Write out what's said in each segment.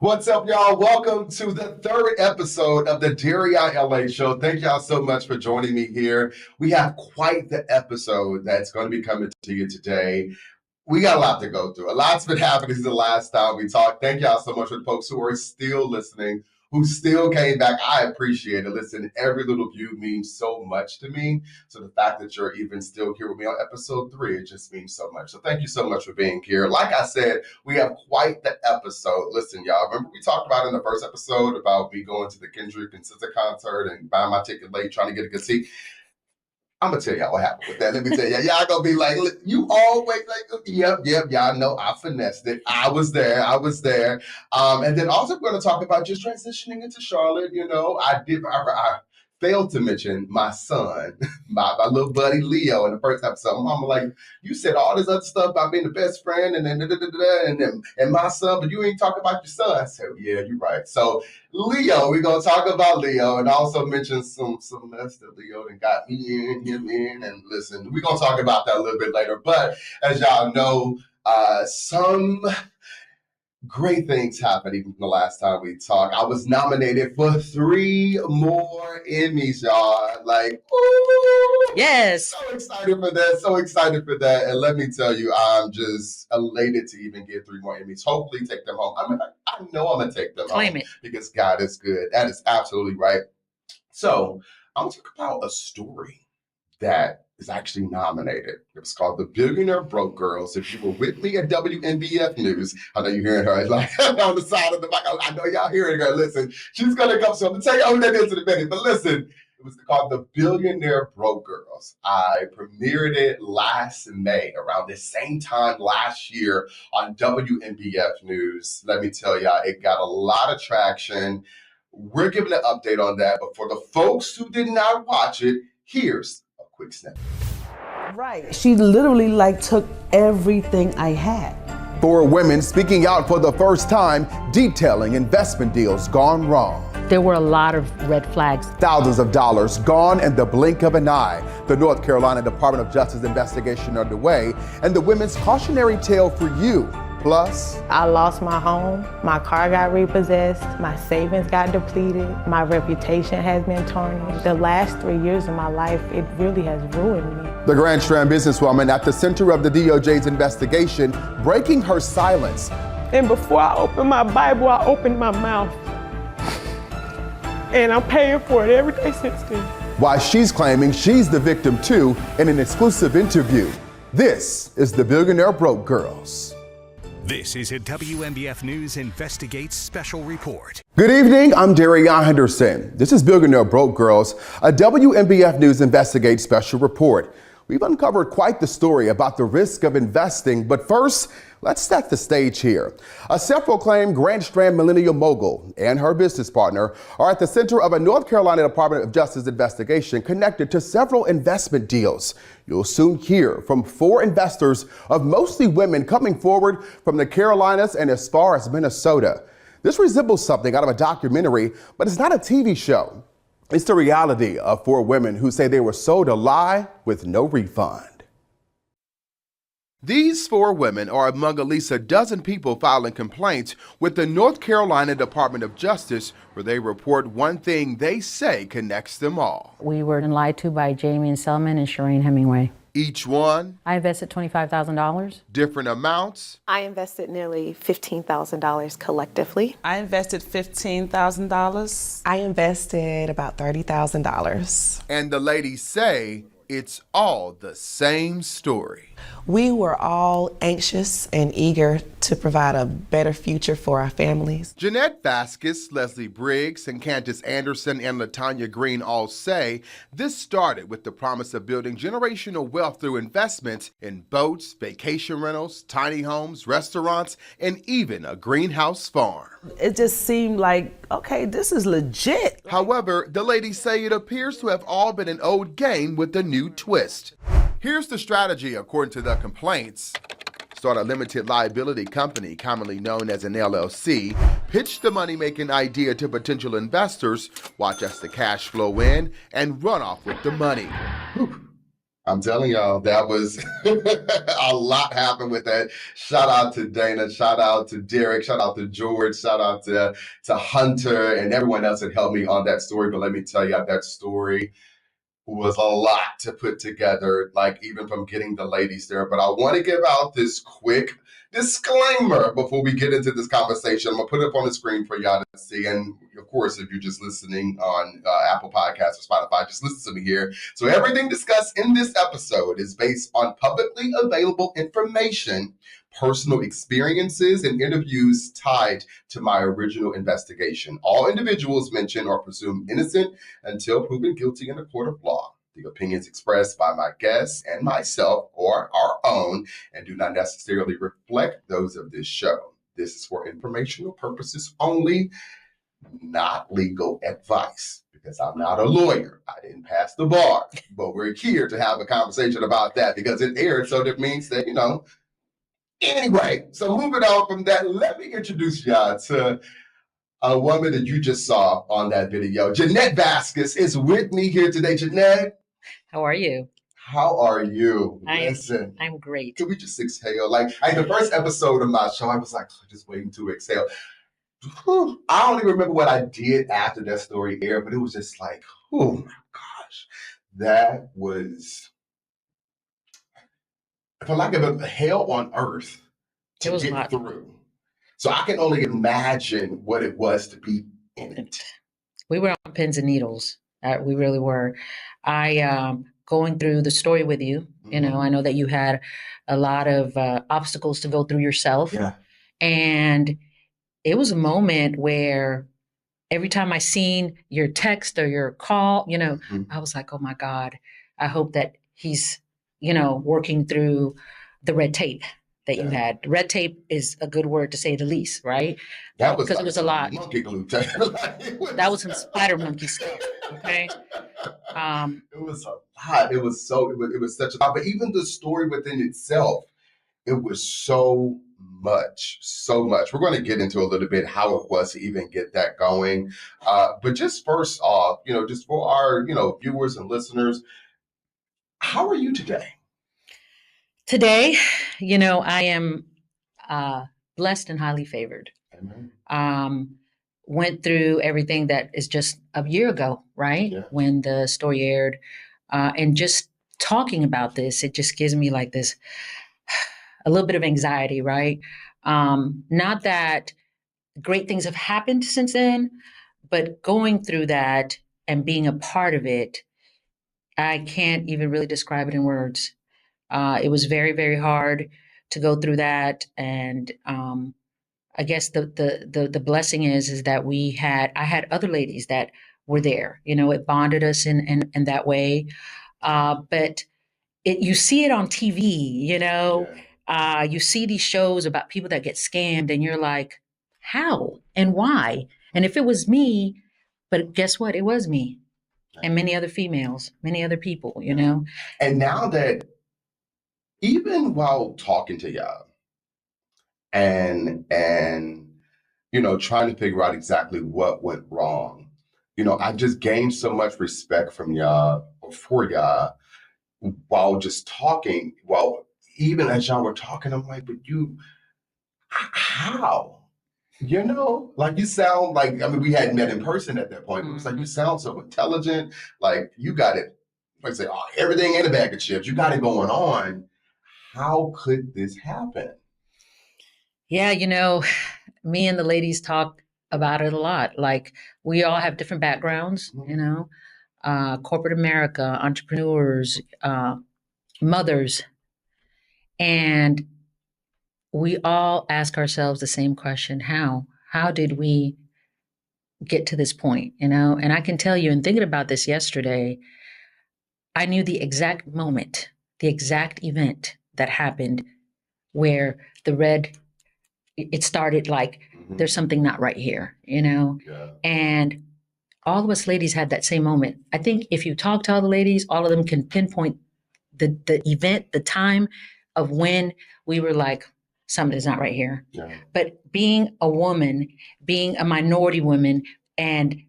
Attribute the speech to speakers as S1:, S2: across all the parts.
S1: What's up, y'all? Welcome to the third episode of the Dairy LA show. Thank y'all so much for joining me here. We have quite the episode that's going to be coming to you today. We got a lot to go through. A lot's been happening since the last time we talked. Thank y'all so much for the folks who are still listening, who still came back. I appreciate it. Listen, every little view means so much to me. So the fact that you're even still here with me on episode 3, it just means so much. So thank you so much for being here. Like I said, we have quite the episode. Listen, y'all, remember we talked about in the first episode about me going to the Kendrick and SZA concert and buying my ticket late, trying to get a good seat. I'm gonna tell y'all what happened with that. Let me tell y'all. Y'all gonna be like, you always like, yep. Y'all know I finessed it. I was there. And then also we're gonna talk about just transitioning into Charlotte. You know, I failed to mention my son, my little buddy Leo in the first episode. My mama like, you said all this other stuff about being the best friend and then and my son, but you ain't talking about your son. I said, yeah, you're right. So Leo, we're gonna talk about Leo and also mention some mess that Leo done got me in, him in, and listen, we're gonna talk about that a little bit later. But as y'all know, some great things happened even from the last time we talked. I was nominated for 3 more Emmys, y'all. Like, ooh,
S2: yes.
S1: So excited for that. And let me tell you, I'm just elated to even get 3 more Emmys. Hopefully take them home. I know I'm going to take them
S2: Claim
S1: home
S2: it.
S1: because God is good. That is absolutely right. So I'm going to talk about a story that is actually nominated. It was called The Billionaire Broke Girls. If you were with me at WNBF News, I know you're hearing her like on the side of the mic. I know y'all hearing her. Listen, she's going to come. So I'm going to tell you who that is in a minute. But listen, it was called The Billionaire Broke Girls. I premiered it last May, around the same time last year on WNBF News. Let me tell y'all, it got a lot of traction. We're giving an update on that. But for the folks who did not watch it, here's a quick snippet.
S3: Right. She literally took everything I had.
S1: 4 women speaking out for the first time, detailing investment deals gone wrong.
S2: There were a lot of red flags.
S1: Thousands of dollars gone in the blink of an eye. The North Carolina Department of Justice investigation underway, and the women's cautionary tale for you. Plus,
S4: I lost my home, my car got repossessed, my savings got depleted, my reputation has been tarnished. The last 3 years of my life, it really has ruined me.
S1: the Grand Strand businesswoman at the center of the DOJ's investigation, breaking her silence.
S4: And before I opened my Bible, I opened my mouth. And I'm paying for it every day since then.
S1: Why she's claiming she's the victim too in an exclusive interview. This is the Billionaire Broke Girls.
S5: This is a WNBF News Investigates special report.
S1: Good evening, I'm Darian Henderson. This is Billionaire Broke Girls, a WNBF News Investigates special report. We've uncovered quite the story about the risk of investing, but first, let's set the stage here. A self-proclaimed Grand Strand millennial mogul and her business partner are at the center of a North Carolina Department of Justice investigation connected to several investment deals. You'll soon hear from 4 investors of mostly women coming forward from the Carolinas and as far as Minnesota. This resembles something out of a documentary, but it's not a TV show. It's the reality of 4 women who say they were sold a lie with no refund. These 4 women are among at least a dozen people filing complaints with the North Carolina Department of Justice, where they report one thing they say connects them all.
S2: We were lied to by Jamie Selman and Shireen Hemingway.
S1: Each one,
S2: I invested $25,000.
S1: different amounts.
S6: I invested nearly $15,000 collectively.
S7: I invested $15,000.
S8: I invested about $30,000.
S1: And the ladies say it's all the same story.
S8: We were all anxious and eager to provide a better future for our families.
S1: Jeanette Vasquez, Leslie Briggs, and Candace Anderson and LaTanya Green all say this started with the promise of building generational wealth through investments in boats, vacation rentals, tiny homes, restaurants, and even a greenhouse farm.
S3: It just seemed like, okay, this is legit.
S1: However, the ladies say it appears to have all been an old game with a new twist. Here's the strategy according to the complaints. Start a limited liability company, commonly known as an LLC, pitch the money-making idea to potential investors, watch as the cash flow in, and run off with the money. Whew. I'm telling y'all, that was a lot happened with that. Shout out to Dana, shout out to Derek, shout out to George, shout out to Hunter and everyone else that helped me on that story. But let me tell you, that story was a lot to put together, like even from getting the ladies there. But I want to give out this quick disclaimer before we get into this conversation. I'm gonna put it up on the screen for y'all to see. And of course, if you're just listening on Apple Podcasts or Spotify, just listen to me here. So everything discussed in this episode is based on publicly available information, personal experiences, and interviews tied to my original investigation. All individuals mentioned are presumed innocent until proven guilty in a court of law. The opinions expressed by my guests and myself are our own and do not necessarily reflect those of this show. This is for informational purposes only, not legal advice, because I'm not a lawyer. I didn't pass the bar, but we're here to have a conversation about that because it aired, so that means that, Anyway, so moving on from that, let me introduce y'all to a woman that you just saw on that video. Jeanette Vasquez is with me here today. Jeanette,
S2: How are you?
S1: how are you?
S2: I'm great.
S1: Can we just exhale? Like the first episode of my show, I was like, just waiting to exhale. Whew. I don't even remember what I did after that story aired, but it was just like, oh my gosh, that was, for lack of a hell on earth to get through. So I can only imagine what it was to be in it.
S2: We were on pins and needles. We really were. Going through the story with you, I know that you had a lot of obstacles to go through yourself.
S1: Yeah.
S2: And it was a moment where every time I seen your text or your call, I was like, oh my God, I hope that he's, working through the red tape that you had. Red tape is a good word to say the least, right?
S1: That was
S2: because it was a lot.
S1: Monkey glue tape.
S2: That was some spider monkey stuff. Okay.
S1: It was a lot. It was such a lot. But even the story within itself, it was so much. We're going to get into a little bit how it was to even get that going. But just first off, just for our, viewers and listeners, how are you today?
S2: Today, I am blessed and highly favored.
S1: Amen.
S2: Went through everything that is just a year ago, right?
S1: Yeah.
S2: When the story aired. And just talking about this, it just gives me like this, a little bit of anxiety, right? Not that great things have happened since then, but going through that and being a part of it, I can't even really describe it in words. It was very, very hard to go through that. And I guess the blessing is that I had other ladies that were there. It bonded us in that way. But you see it on TV, you see these shows about people that get scammed and you're like, how and why? And if it was me, but guess what? It was me and many other females, many other people,
S1: And now that, even while talking to y'all and trying to figure out exactly what went wrong, I just gained so much respect from y'all, or for y'all, while just talking. Well, even as y'all were talking, I'm like, but how? Like you sound like, we hadn't met in person at that point, but it's like, you sound so intelligent, like you got it, like say, everything in a bag of chips, you got it going on. How could this happen?
S2: Yeah, me and the ladies talk about it a lot. Like, we all have different backgrounds, corporate America, entrepreneurs, mothers. And we all ask ourselves the same question: how did we get to this point? And I can tell you, in thinking about this yesterday, I knew the exact moment, the exact event that happened where it started like, there's something not right here, Yeah. And all of us ladies had that same moment. I think if you talk to all the ladies, all of them can pinpoint the event, the time of when we were like, something's not right here.
S1: Yeah.
S2: But being a woman, being a minority woman, and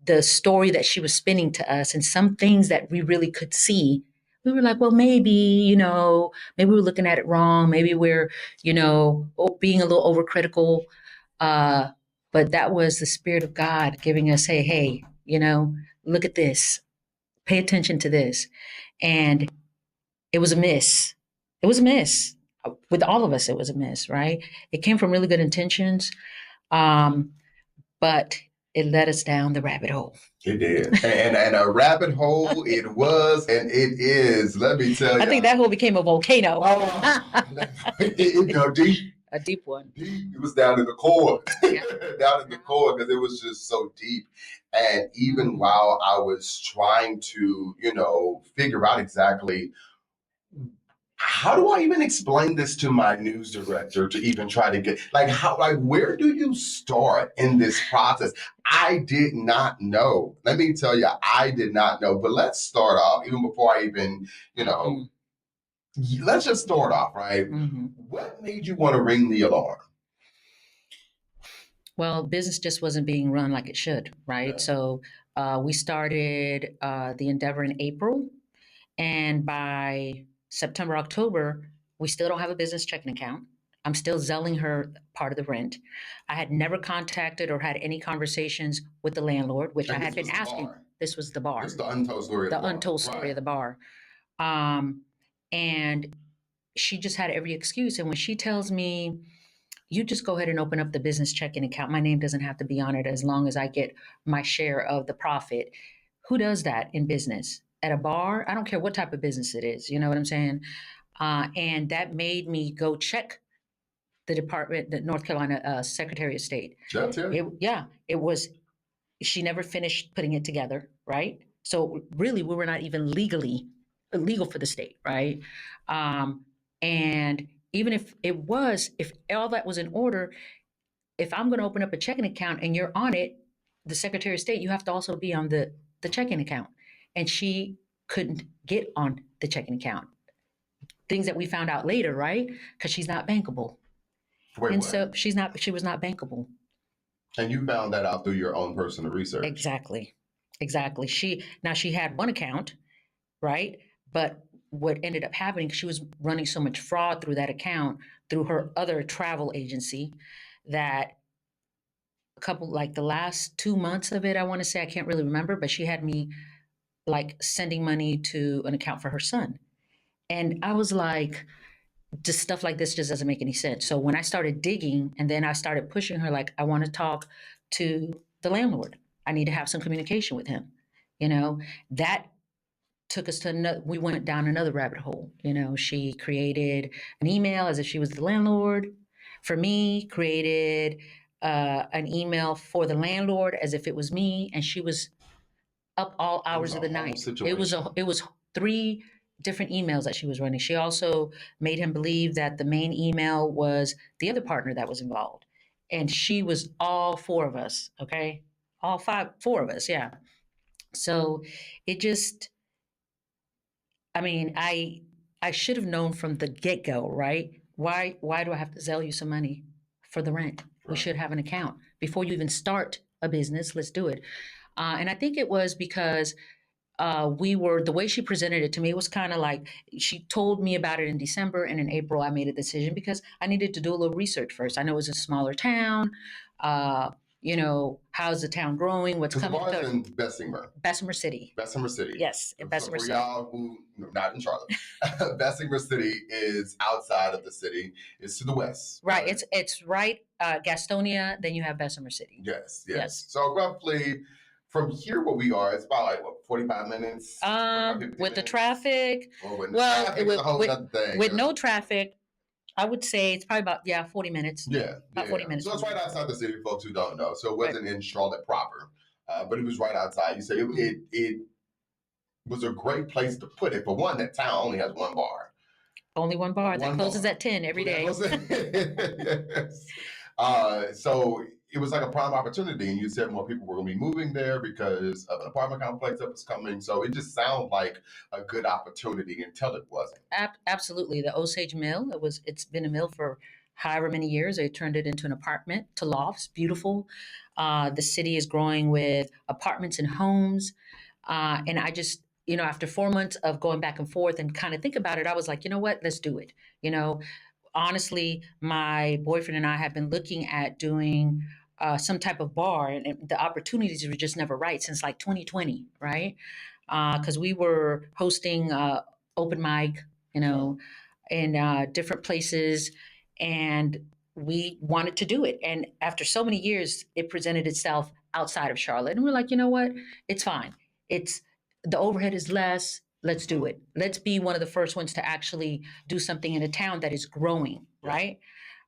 S2: the story that she was spinning to us and some things that we really could see, we were like, well, maybe, maybe we're looking at it wrong. Maybe we're, being a little overcritical. But that was the Spirit of God giving us, hey, look at this, pay attention to this. And it was a miss. It was a miss. With all of us, it was a miss, right? It came from really good intentions, but it led us down the rabbit hole.
S1: It did. And a rabbit hole it was, and it is. Let me tell you.
S2: I think that hole became a volcano.
S1: Deep.
S2: A deep one.
S1: Deep. It was down in the core. Down in the core, because it was just so deep. And even while I was trying to, figure out exactly how do I even explain this to my news director to even try to get where do you start in this process? I did not know. Let me tell you, I did not know. But let's start off, even before I even, let's just start off, right? Mm-hmm. What made you want to ring the alarm?
S2: Well, business just wasn't being run like it should, right? Yeah. So we started the endeavor in April, and by September, October, we still don't have a business checking account. I'm still zelling her part of the rent. I had never contacted or had any conversations with the landlord, which I had been asking. This was the bar.
S1: This is the untold story of the bar.
S2: The untold story of the bar. And she just had every excuse. And when she tells me, you just go ahead and open up the business checking account. My name doesn't have to be on it as long as I get my share of the profit. Who does that in business? At a bar? I don't care what type of business it is. You know what I'm saying? And that made me go check the department, the North Carolina Secretary of State. It was, she never finished putting it together, right? So really, we were not even legal for the state, right? And even if all that was in order, if I'm going to open up a checking account and you're on it, the Secretary of State, you have to also be on the checking account. And she couldn't get on the checking account. Things that we found out later, right? Because she's not bankable. So she was not bankable.
S1: And you found that out through your own personal research.
S2: Exactly. She had one account, right? But what ended up happening, she was running so much fraud through that account, through her other travel agency, that the last 2 months of it, I want to say, I can't really remember, but she had me sending money to an account for her son. And I was like, just stuff like this just doesn't make any sense. So when I started digging, and then I started pushing her, I want to talk to the landlord. I need to have some communication with him. That took us to we went down another rabbit hole. She created an email as if she was the landlord. For me, created an email for the landlord as if it was me, and she was up all hours of the night. It was 3 different emails that she was running. She also made him believe that the main email was the other partner that was involved. And she was all 4 of us, okay? 4 of us, yeah. So it just, I should have known from the get-go, right? Why do I have to sell you some money for the rent? Right. We should have an account. Before you even start a business, let's do it. And I think it was because the way she presented it to me, it was kind of like, she told me about it in December, and in April I made a decision because I needed to do a little research first. I know it was a smaller town. How's the town growing? What's coming?
S1: The bar's in Bessemer.
S2: Bessemer City.
S1: Bessemer City.
S2: Yes, in Bessemer City.
S1: For y'all who not in Charlotte, Bessemer City is outside of the city. It's to the west.
S2: Right. It's right. Gastonia. Then you have Bessemer City.
S1: Yes. So roughly from here where we are, it's about 45 minutes.
S2: With the traffic.
S1: With a whole other thing.
S2: With no traffic, I would say it's probably about 40 minutes.
S1: About
S2: 40 minutes.
S1: So it's right outside the city, folks who don't know. So it wasn't in Charlotte proper, but it was right outside. You say it was a great place to put it. For one, that town only has one bar.
S2: Only one bar that closes at 10 every day.
S1: Yes. So it was like a prime opportunity, and you said more people were going to be moving there because of an apartment complex that was coming. So it just sounded like a good opportunity until it wasn't.
S2: Absolutely. The Osage Mill, it's been a mill for however many years. They turned it into an apartment to lofts. Beautiful. The city is growing with apartments and homes. And after 4 months of going back and forth and kind of think about it, I was like, you know what, let's do it. Honestly, my boyfriend and I have been looking at doing some type of bar, and the opportunities were just never right since like 2020, right? Because we were hosting open mic, in different places, and we wanted to do it. And after so many years, it presented itself outside of Charlotte, and we're like, you know what, it's fine. The overhead is less. Let's do it. Let's be one of the first ones to actually do something in a town that is growing, right?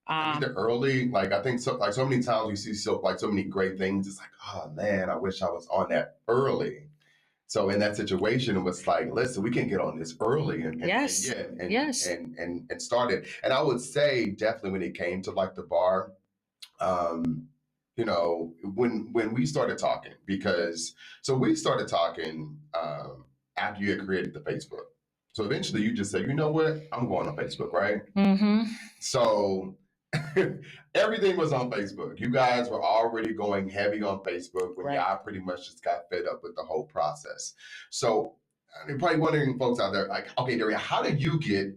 S1: Either early, like I think so. Like so many times we see so many great things. It's like, oh man, I wish I was on that early. So in that situation, it was like, listen, we can get on this early and start it. And I would say definitely when it came to like the bar, when we started talking, we started talking after you had created the Facebook. So eventually you just said, you know what, I'm going on Facebook, right?
S2: Mm-hmm.
S1: So everything was on Facebook. You guys were already going heavy on Facebook when y'all pretty much just got fed up with the whole process. So you're probably wondering, folks out there, like, okay, Daria, how did you get,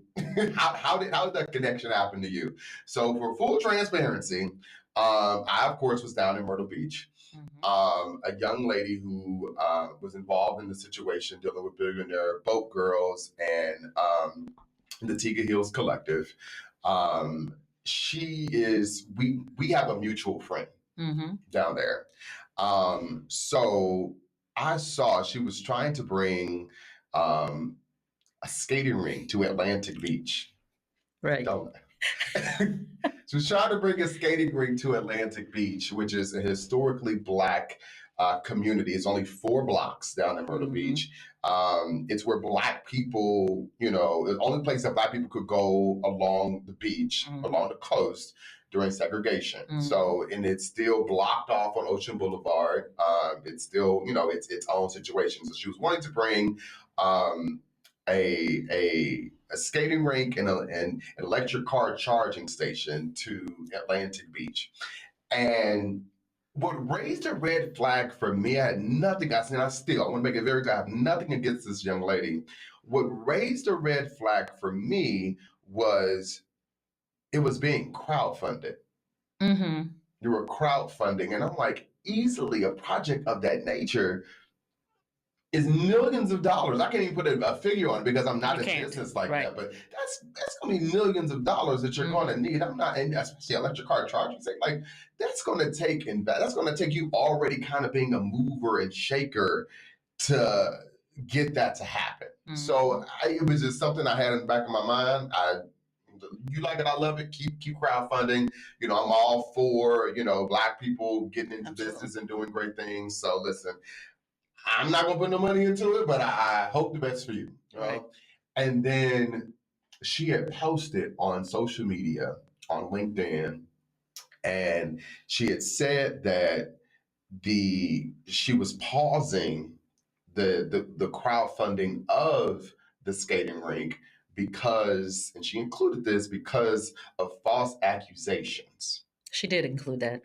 S1: how did that connection happen to you? So for full transparency, I, of course, was down in Myrtle Beach. A young lady who was involved in the situation dealing with Billionaire Broke Girls and the Tiga Hills Collective. We have a mutual friend down there. So I saw she was trying to bring a skating rink to Atlantic Beach.
S2: Right.
S1: She was trying to bring a skating rink to Atlantic Beach, which is a historically Black community. It's only 4 blocks down in Myrtle Beach. It's where Black people, the only place that Black people could go along the beach, along the coast during segregation. So, and it's still blocked off on Ocean Boulevard. It's still, its own situation. So she was wanting to bring a skating rink and an electric car charging station to Atlantic Beach. And what raised a red flag for me, I want to make it very clear, I have nothing against this young lady. What raised a red flag for me was it was being crowdfunded. You were crowdfunding, and I'm like, easily a project of that nature is millions of dollars. I can't even put a figure on it because I'm not in business like that, but that's going to be millions of dollars that you're going to need. I'm not, and especially electric car charging, like that's going to take you already kind of being a mover and shaker to get that to happen. So it was just something I had in the back of my mind. You like it, I love it. Keep crowdfunding. I'm all for Black people getting into business and doing great things. So listen, I'm not going to put no money into it, but I hope the best for you. Right. And then she had posted on social media, on LinkedIn, and she had said that she was pausing the crowdfunding of the skating rink because, and she included this, because of false accusations.
S2: She did include that.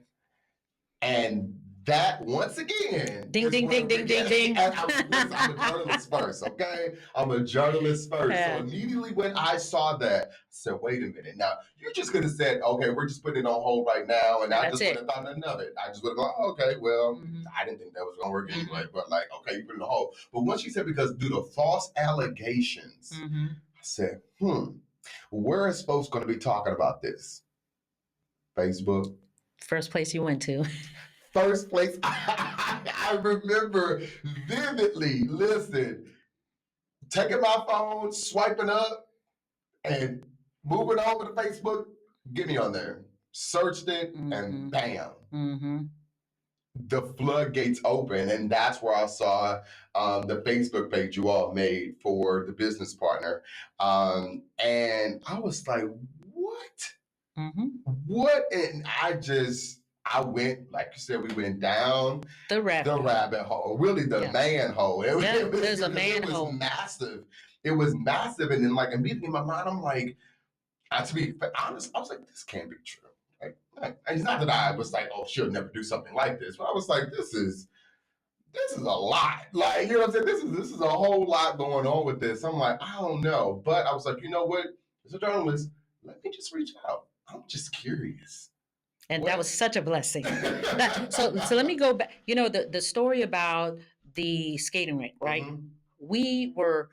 S1: And that, once again,
S2: ding, ding, ding, ding, ding, ding.
S1: I'm a journalist first, okay? I'm a journalist first. So immediately when I saw that, I said, wait a minute. Now, you just could have said, okay, we're just putting it on hold right now. And I just would have thought nothing of it. I just would have gone, oh, okay, well, I didn't think that was going to work anyway. But like, okay, you put it on hold. But once she said, because due to false allegations, I said, where is folks going to be talking about this? Facebook?
S2: First place you went to.
S1: First place. I remember vividly, listen, taking my phone, swiping up, and moving over to Facebook, get me on there. Searched it, and bam. The floodgates open, and that's where I saw the Facebook page you all made for the business partner. And I was like, what? What? And I went, like you said, we went down the rabbit hole, really the manhole.
S2: There's a manhole.
S1: It was massive. It was massive. And then like immediately in my mind, I'm like, to be honest, I was like, this can't be true. Like, it's not that I was like, oh, she'll never do something like this. But I was like, this is this is a lot. Like, you know what I'm saying? This is a whole lot going on with this. I'm like, I don't know. But I was like, you know what? As a journalist, let me just reach out. I'm just curious.
S2: And
S1: What?
S2: that was such a blessing. So let me go back. You know, the story about the skating rink, right?
S1: Mhm.
S2: We were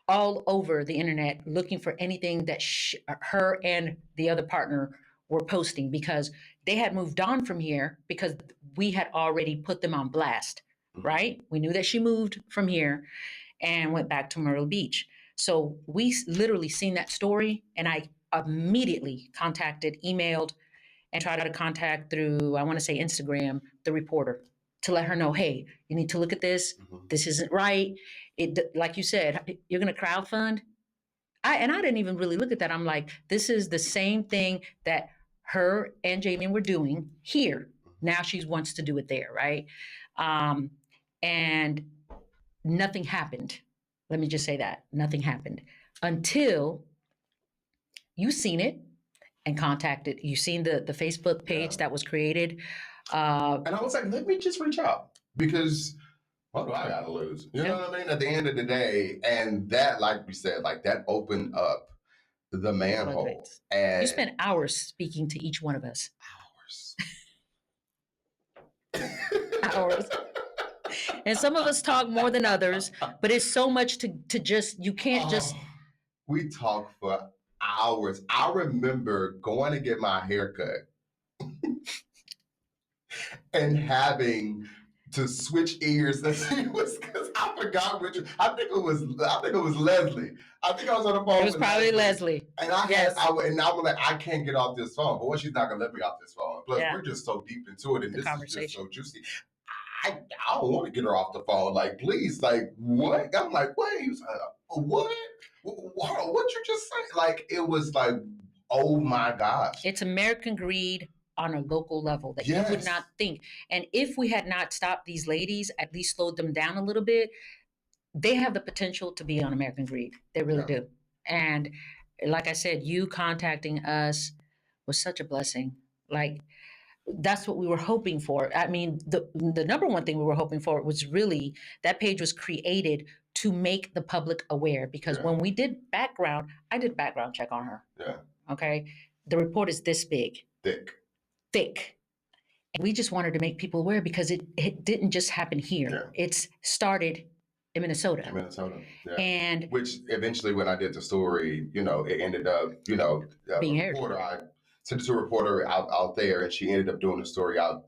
S2: all over the internet looking for anything that her and the other partner were posting, because they had moved on from here because we had already put them on blast, right? We knew that she moved from here and went back to Myrtle Beach. So we literally seen that story, and I immediately emailed, and tried to contact through, I want to say Instagram, the reporter, to let her know, hey, you need to look at this. This isn't right. It, like you said, you're going to crowdfund. I didn't even really look at that. I'm like, this is the same thing that her and Jamie were doing here. Now she wants to do it there, right? And nothing happened. Let me just say that. Nothing happened until you seen it and contacted. You seen the Facebook page that was created.
S1: And I was like, let me just reach out, because what do I got to lose? You know what I mean? At the end of the day, and that, like we said, like that opened up the manhole. And
S2: you spent hours speaking to each one of us. Hours. And some of us talk more than others, but it's so much to just, you can't just.
S1: We talk for hours. I remember going to get my haircut and having to switch ears. Because I forgot which. I think it was Leslie. I think I was on the phone.
S2: It was probably Leslie.
S1: And I was like, I can't get off this phone. But she's not gonna let me off this phone. Plus, we're just so deep into it, and this is just so juicy. I don't want to get her off the phone. Like, please, like, what? I'm like, wait, what? What you just said? Like, it was like, oh my gosh.
S2: It's American greed on a local level that you would not think. And if we had not stopped these ladies, at least slowed them down a little bit, they have the potential to be on American greed. They really do. And like I said, you contacting us was such a blessing. Like, that's what we were hoping for. I mean, the number one thing we were hoping for was really that page was created to make the public aware, because when we did background, I did background check on her.
S1: Yeah.
S2: Okay. The report is this big. Thick. And we just wanted to make people aware, because it didn't just happen here. Yeah. It's started in Minnesota.
S1: Yeah.
S2: And
S1: which eventually, when I did the story, you know, it ended up, you know,
S2: being aired.
S1: I sent it to a reporter out there, and she ended up doing the story out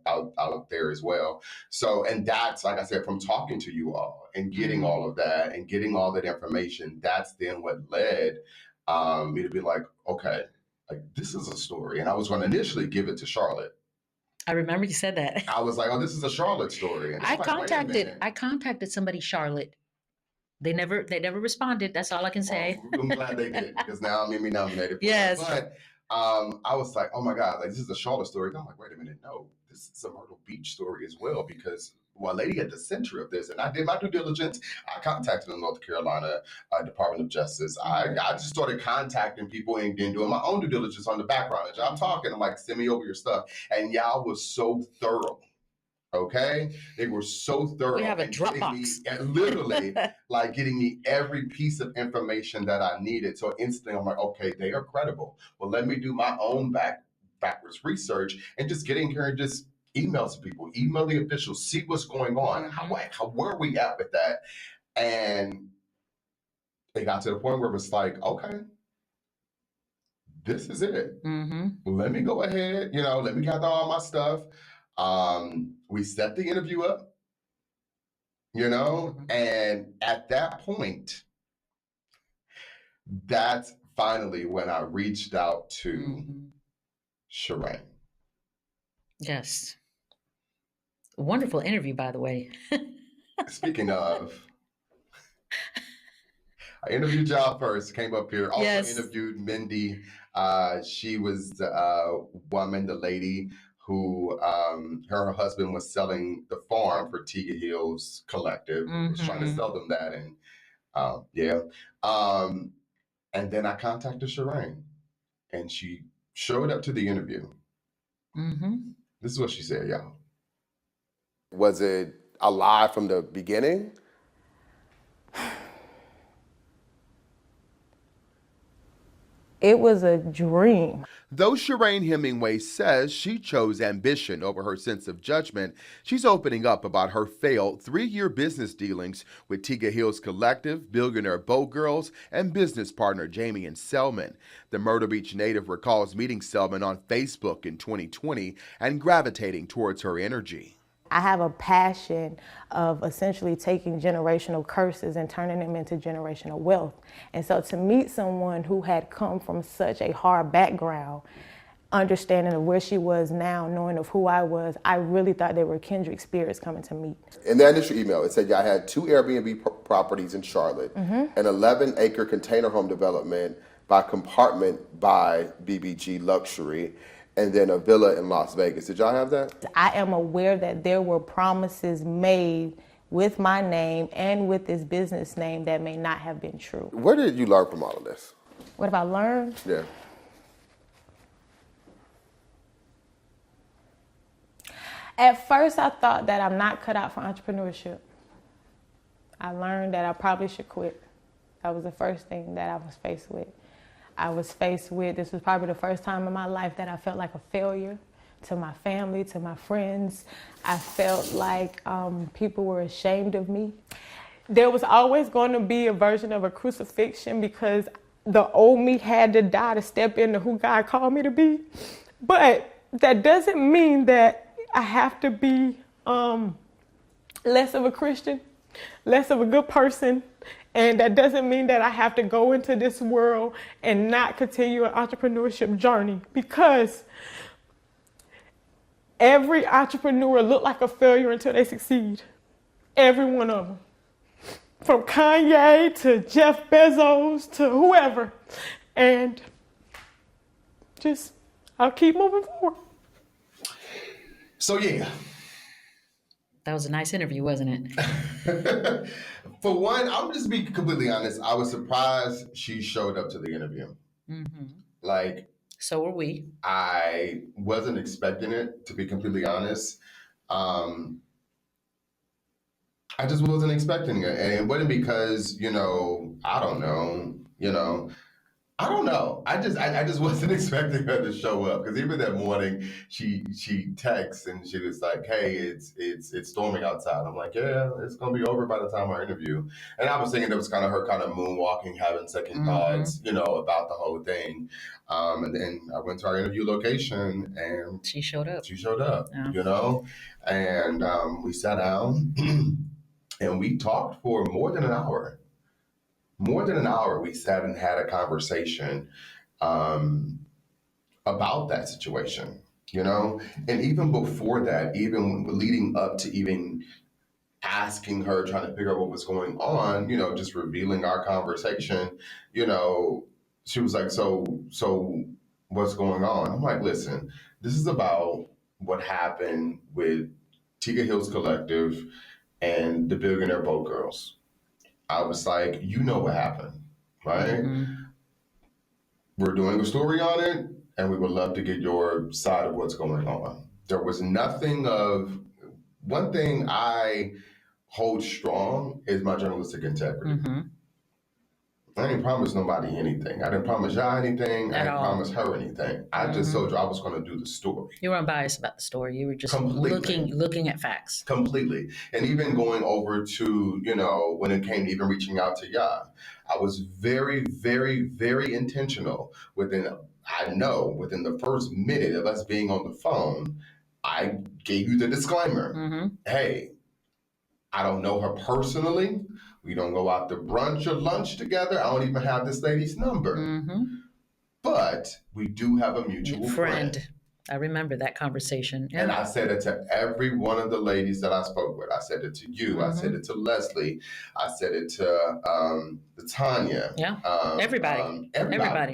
S1: there as well. So, and that's, like I said, from talking to you all and getting all of that and getting all that information, that's then what led me to be like, okay, like, this is a story. And I was going to initially give it to Charlotte.
S2: I remember you said that.
S1: I was like, oh, this is a Charlotte story. And
S2: I contacted somebody, Charlotte. They never responded. That's all I can say.
S1: Well, I'm glad they did, because now I'm Emmy-nominated.
S2: Yes.
S1: But I was like, oh my God, like, this is a Charlotte story. And I'm like, wait a minute, no, this is a Myrtle Beach story as well, because one lady at the center of this, and I did my due diligence. I contacted the North Carolina Department of Justice. I just started contacting people and doing my own due diligence on the background. And I'm talking, I'm like, send me over your stuff. And y'all was so thorough. Okay, they were so thorough.
S2: We have a Dropbox.
S1: Literally, like, getting me every piece of information that I needed. So instantly, I'm like, okay, they are credible. Well, let me do my own backwards research and just get in here and just email some people, email the officials, see what's going on. Where are we at with that? And they got to the point where it was like, okay, this is it. Let me go ahead, you know, let me gather all my stuff. We set the interview up, you know, and at that point, that's finally when I reached out to Shireen.
S2: Yes. Wonderful interview, by the way.
S1: Speaking of, I interviewed y'all first, came up here, also interviewed Mindy. She was the woman, the lady who her husband was selling the farm for Tiga Hills Collective, was trying to sell them that. And and then I contacted Shireen, and she showed up to the interview. This is what she said, y'all. Was it a lie from the beginning?
S4: It was a dream.
S1: Though Shireen Hemingway says she chose ambition over her sense of judgment, she's opening up about her failed 3-year business dealings with Tiga Hill's Collective, Billionaire Broke Girls, and business partner Jamie and Selman. The Myrtle Beach native recalls meeting Selman on Facebook in 2020 and gravitating towards her energy.
S4: I have a passion of essentially taking generational curses and turning them into generational wealth. And so to meet someone who had come from such a hard background, understanding of where she was now, knowing of who I was, I really thought they were kindred spirits coming to meet.
S1: In the initial email, it said y'all had 2 Airbnb properties in Charlotte, an 11-acre container home development by Compartment by BBG Luxury, and then a villa in Las Vegas. Did y'all have that?
S4: I am aware that there were promises made with my name and with this business name that may not have been true.
S1: Where did you learn from all of this?
S4: What have I learned?
S1: Yeah.
S4: At first, I thought that I'm not cut out for entrepreneurship. I learned that I probably should quit. That was the first thing that I was faced with. This was probably the first time in my life that I felt like a failure to my family, to my friends. I felt like people were ashamed of me. There was always going to be a version of a crucifixion because the old me had to die to step into who God called me to be. But that doesn't mean that I have to be less of a Christian, less of a good person. And that doesn't mean that I have to go into this world and not continue an entrepreneurship journey, because every entrepreneur look like a failure until they succeed. Every one of them. From Kanye to Jeff Bezos to whoever. And just, I'll keep moving forward.
S1: So yeah.
S2: That was a nice interview, wasn't it?
S1: For one, I'm just be completely honest. I was surprised she showed up to the interview. Like,
S2: so were we.
S1: I wasn't expecting it, to be completely honest. I just wasn't expecting it. And it wasn't because, I don't know. I just wasn't expecting her to show up, because even that morning she texts and she was like, "Hey, it's storming outside." I'm like, "Yeah, it's gonna be over by the time our interview." And I was thinking it was kind of her kind of moonwalking, having second thoughts, about the whole thing. And then I went to our interview location and
S2: she showed up.
S1: Yeah. And we sat down and we talked for more than an hour. We sat and had a conversation about that situation, And even before that, even leading up to even asking her, trying to figure out what was going on, just revealing our conversation, she was like, so what's going on? I'm like, listen, this is about what happened with Tiga Hill's Collective and the Billionaire Broke Girls. I was like, what happened, right? We're doing a story on it, and we would love to get your side of what's going on. There was one thing I hold strong is my journalistic integrity. I didn't promise nobody anything. I didn't promise y'all anything. I didn't promise her anything. I just told you I was going to do the story.
S2: You weren't biased about the story. You were just
S1: Completely.
S2: looking at facts.
S1: Completely. And even going over to, when it came to even reaching out to y'all, I was very, very, very intentional within the first minute of us being on the phone, I gave you the disclaimer. Hey, I don't know her personally. We don't go out to brunch or lunch together. I don't even have this lady's number. But we do have a mutual friend.
S2: I remember that conversation. Yeah.
S1: And I said it to every one of the ladies that I spoke with. I said it to you. I said it to Leslie. I said it to Tanya.
S2: Yeah. Everybody.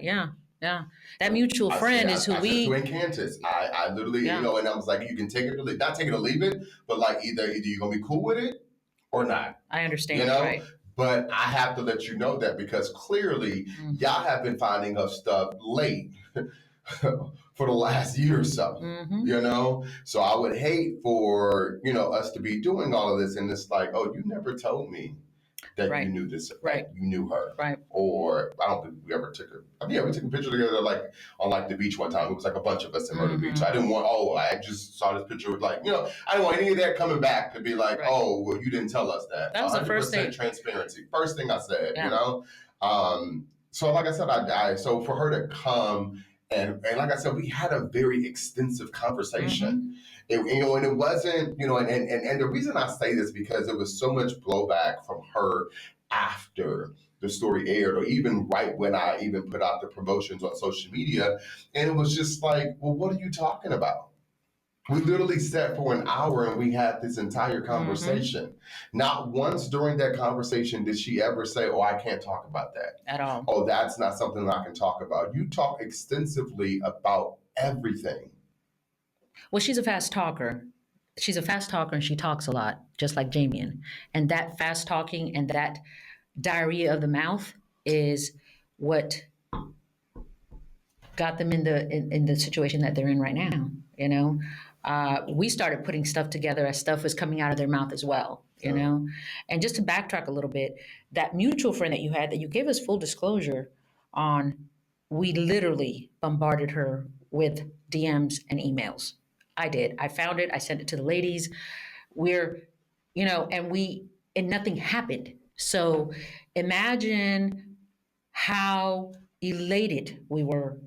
S2: Yeah. Yeah. That mutual friend is who we.
S1: I said to Encantus. I literally, and I was like, you can take it or leave, not take it or leave it, but like either you're going to be cool with it or not.
S2: I understand. Right.
S1: But I have to let you know that, because clearly y'all have been finding her stuff late. for the last year or so, you know? So I would hate for, you know, us to be doing all of this and it's like, oh, you never told me that
S2: Right.
S1: you knew this,
S2: Right.
S1: you knew her.
S2: Right.
S1: Or I don't think we ever took her. I mean, yeah, we took a picture together like on like the beach one time. It was like a bunch of us in Myrtle Beach. I didn't want, I just saw this picture with like, you know, I didn't want any of that coming back to be like,
S2: Right.
S1: oh, well, you didn't tell us that.
S2: That was the first thing.
S1: Transparency. First thing I said,
S2: Yeah.
S1: you know? So like I said, so for her to come and like I said, we had a very extensive conversation. You know, and it wasn't, you know, and the reason I say this because there was so much blowback from her after the story aired, or even right when I even put out the promotions on social media. And it was just like, well, what are you talking about? We literally sat for an hour and we had this entire conversation. Not once during that conversation did she ever say, oh, I can't talk about that.
S2: At all.
S1: Oh, that's not something that I can talk about. You talk extensively about everything.
S2: Well, she's a fast talker. She's a fast talker and she talks a lot, just like Jamian. And that fast talking and that diarrhea of the mouth is what got them in the situation that they're in right now. You know, we started putting stuff together as stuff was coming out of their mouth as well. You know, and just to backtrack a little bit, that mutual friend that you had that you gave us full disclosure on, we literally bombarded her with DMs and emails. I did. I found it. I sent it to the ladies. We're, you know, and nothing happened. So imagine how elated we were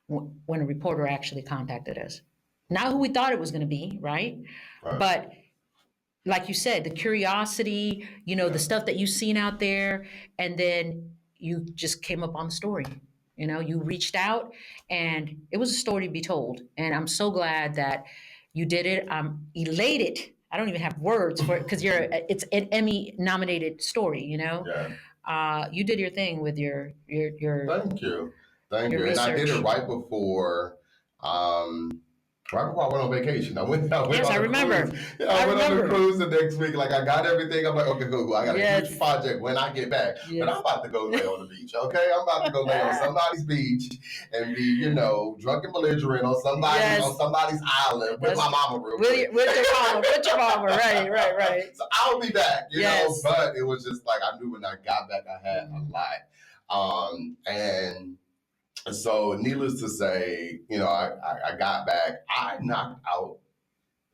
S2: when a reporter actually contacted us. Not who we thought it was going to be, right? But like you said, the curiosity, you know, the stuff that you've seen out there, and then you just came up on the story. You know, you reached out and it was a story to be told. And I'm so glad that you did it. I'm elated. I don't even have words for it because it's an Emmy-nominated story, you know?
S1: Yeah.
S2: You did your thing with your
S1: Thank you. Thank
S2: your
S1: you. And I did
S2: research.
S1: it right before I went on vacation. I went
S2: Yes,
S1: on
S2: I
S1: a
S2: remember.
S1: cruise. Yeah, I went on a cruise the next week. Like I got everything. I'm like, okay, cool. I got a huge project when I get back. But I'm about to go lay on the beach. Okay, I'm about to go lay on somebody's beach and be, you know, drunk and belligerent on somebody's island with my mama real quick.
S2: With your mama. Right.
S1: So I'll be back, you know. But it was just like I knew when I got back I had a lot. And so needless to say, you know, I got back. I knocked out.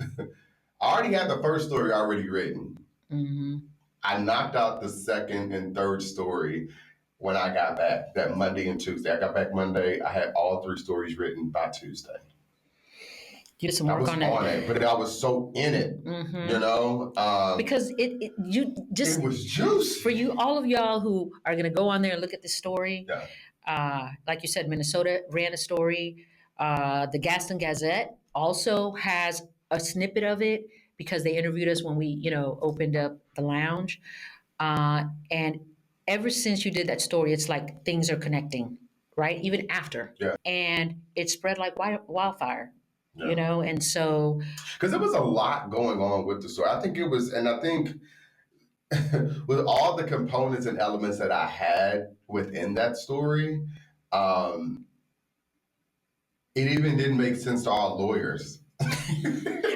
S1: I already had the first story already written. I knocked out the second and third story when I got back that Monday and Tuesday. I got back Monday. I had all three stories written by Tuesday.
S2: You did some work on
S1: it, but I was so in it, you know,
S2: because it
S1: was juice
S2: for you. All of y'all who are going to go on there and look at this story. Like you said, Minnesota ran a story. The Gaston Gazette also has a snippet of it because they interviewed us when we, you know, opened up the lounge. And ever since you did that story, it's like things are connecting, right? Even after. And it spread like wildfire, you know? And so.
S1: Because there was a lot going on with the story. I think with all the components and elements that I had within that story, it even didn't make sense to our lawyers.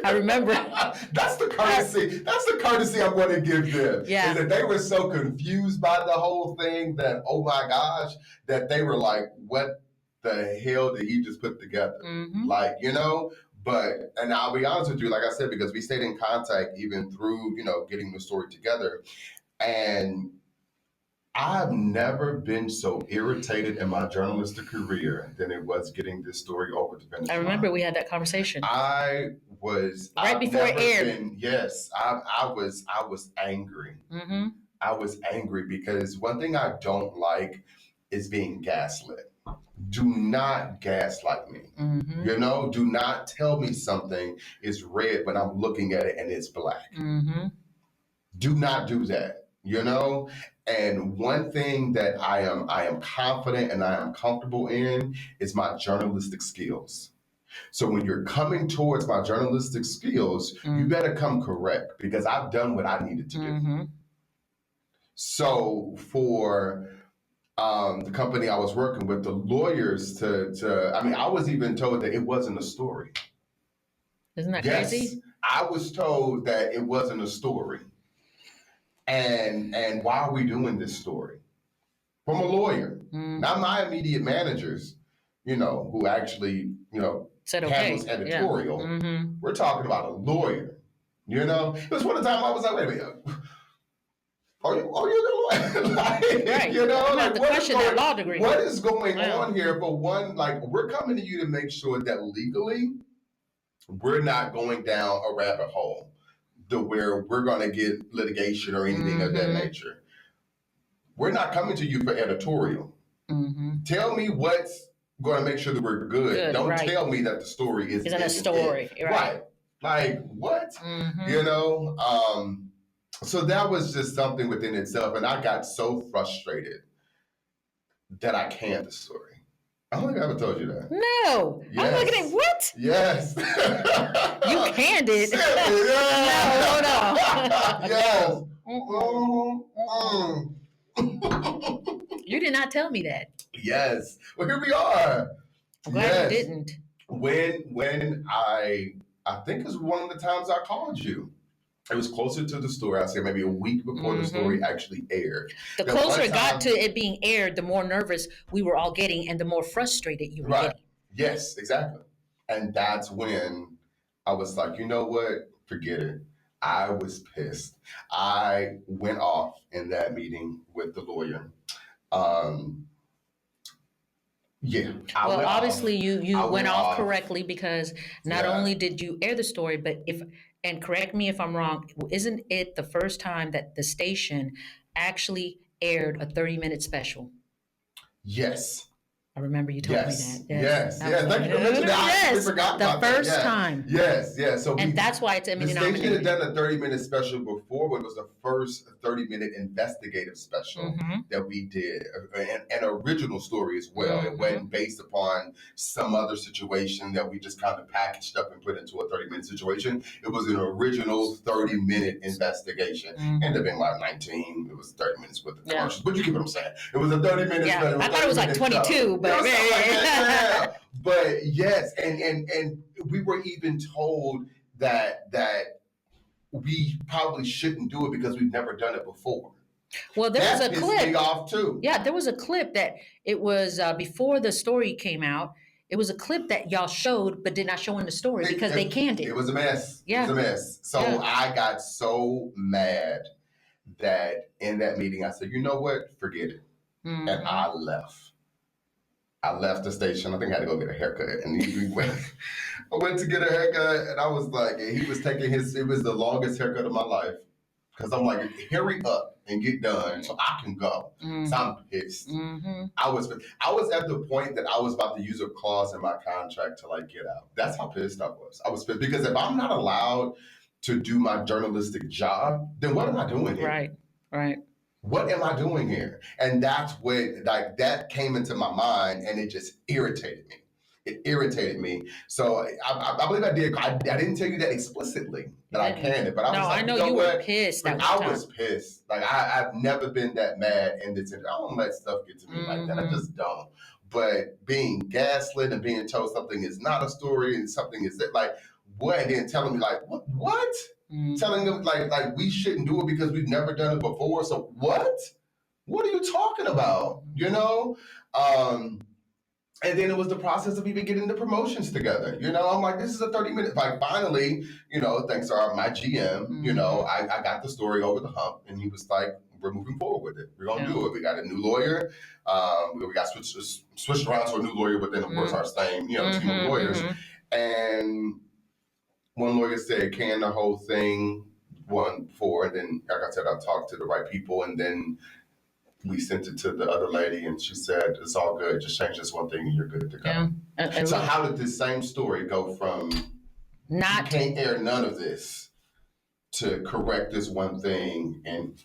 S2: I remember.
S1: That's the courtesy. That's the courtesy I want to give them.
S2: Yeah.
S1: Is that they were so confused by the whole thing that, oh my gosh, that they were like, what the hell did he just put together? Like, you know, and I'll be honest with you, like I said, because we stayed in contact even through, you know, getting the story together. And I've never been so irritated in my journalistic career than it was getting this story over to finish.
S2: I remember we had that conversation.
S1: I was
S2: right before it aired.
S1: I was angry. I was angry because one thing I don't like is being gaslit. Do not gaslight me. You know, do not tell me something is red when I'm looking at it and it's black. Do not do that, you know? And one thing that I am confident and I am comfortable in is my journalistic skills. So when you're coming towards my journalistic skills, you better come correct because I've done what I needed to do. So for the company I was working with, the lawyers I was even told that it wasn't a story.
S2: Isn't that
S1: Yes,
S2: crazy?
S1: I was told that it wasn't a story. And why are we doing this story? From a lawyer, not my immediate managers, who actually,
S2: Said
S1: handles
S2: okay.
S1: editorial.
S2: Yeah. Mm-hmm.
S1: We're talking about a lawyer, It was one of the time I was like, wait a minute. Are you the lawyer?
S2: Right. I'm about to question that law degree.
S1: What is going on here? For one, we're coming to you to make sure that legally we're not going down a rabbit hole to where we're going to get litigation or anything of that nature. We're not coming to you for editorial. Tell me what's going to make sure that we're good. Don't tell me that the story isn't
S2: a story.
S1: Right. Like, what? So that was just something within itself. And I got so frustrated that I canned the story. I don't think I ever told you that.
S2: No. Yes. I'm looking at what?
S1: Yes.
S2: You canned it.
S1: No.
S2: Yes. You did not tell me that.
S1: Yes. Well, here we are.
S2: I'm glad you didn't.
S1: When I think it was one of the times I called you. It was closer to the story. I'd say maybe a week before the story actually aired.
S2: The closer it got to it being aired, the more nervous we were all getting and the more frustrated you were getting.
S1: Yes, exactly. And that's when I was like, you know what? Forget it. I was pissed. I went off in that meeting with the lawyer.
S2: Well, obviously you went off correctly because not only did you air the story, but and correct me if I'm wrong, isn't it the first time that the station actually aired a 30-minute special?
S1: Yes.
S2: I remember you told me that.
S1: Yes. Thank you for mentioning that. I forgot about
S2: the first time.
S1: Yes. So
S2: that's why it's Emmy-nominated.
S1: The station had done a 30-minute special before, but it was the first 30-minute investigative special that we did, an original story as well. It wasn't based upon some other situation that we just kind of packaged up and put into a 30-minute situation. It was an original 30-minute investigation. Ended up being like 19. It was 30 minutes with the commercials, but you get what I'm saying. It was a 30-minute special.
S2: I thought it was like 22. But
S1: but yes, and we were even told that we probably shouldn't do it because we've never done it before.
S2: Well, there was a clip.
S1: That pissed me off too.
S2: Yeah, there was a clip that it was before the story came out. It was a clip that y'all showed, but did not show in the story because they canned it.
S1: It was a mess.
S2: Yeah.
S1: It was a mess. So I got so mad that in that meeting I said, you know what? Forget it. And I left. I left the station. I think I had to go get a haircut. And I went to get a haircut and I was like, and he was taking it was the longest haircut of my life. Because I'm like, hurry up and get done so I can go. So I'm pissed. I was at the point that I was about to use a clause in my contract to get out. That's how pissed I was. I was pissed because if I'm not allowed to do my journalistic job, then what am I doing here?
S2: Right.
S1: What am I doing here? And that's what, that came into my mind and it just irritated me. It irritated me. So I believe I did. I didn't tell you that explicitly that I canned it, but I was like,
S2: I know you were pissed.
S1: I was pissed. I've never been that mad in this. I don't let stuff get to me like that. I just don't. But being gaslit and being told something is not a story and something is what? And then telling me what? Telling them like we shouldn't do it because we've never done it before. So what? What are you talking about? And then it was the process of even getting the promotions together. I'm like, this is a 30-minute. Finally, thanks to my GM, I got the story over the hump, and he was like, we're moving forward with it. We're gonna do it. We got a new lawyer. We got switched around to a new lawyer within, of course, our same team of lawyers. And one lawyer said, can the whole thing before, and then, like I said, I talked to the right people, and then we sent it to the other lady, and she said, it's all good. Just change this one thing, and you're good to go. Yeah. So how did this same story go from you can't air none of this to correct this one thing? And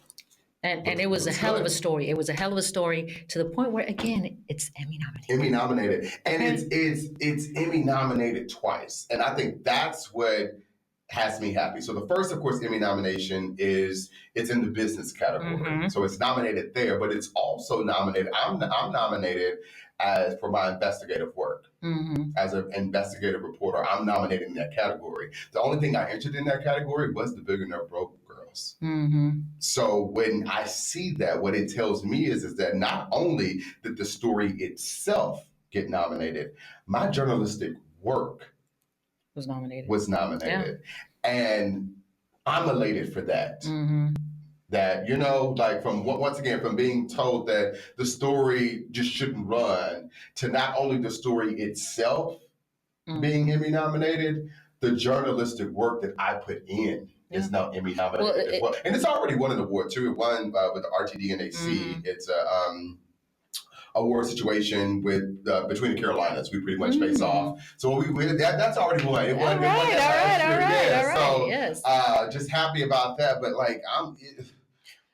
S2: it was a hell of a story. It was a hell of a story to the point where, again, it's Emmy-nominated.
S1: Emmy-nominated. And it's Emmy-nominated twice. And I think that's what has me happy. So the first, of course, Emmy nomination it's in the business category. So it's nominated there, but it's also nominated. I'm nominated for my investigative work. As an investigative reporter, I'm nominated in that category. The only thing I entered in that category was the Billionaire Broke Girls. So when I see that, what it tells me is that not only did the story itself get nominated, my journalistic work
S2: was nominated.
S1: Yeah. And I'm elated for that. That, like once again, from being told that the story just shouldn't run to not only the story itself being Emmy nominated, the journalistic work that I put in is now Emmy nominated as well. And it's already won an award too. It won with the RTDNAC. It's a award situation with between the Carolinas. We pretty much face off. So that's already won. It won. All right. Yes. Just happy about that. But like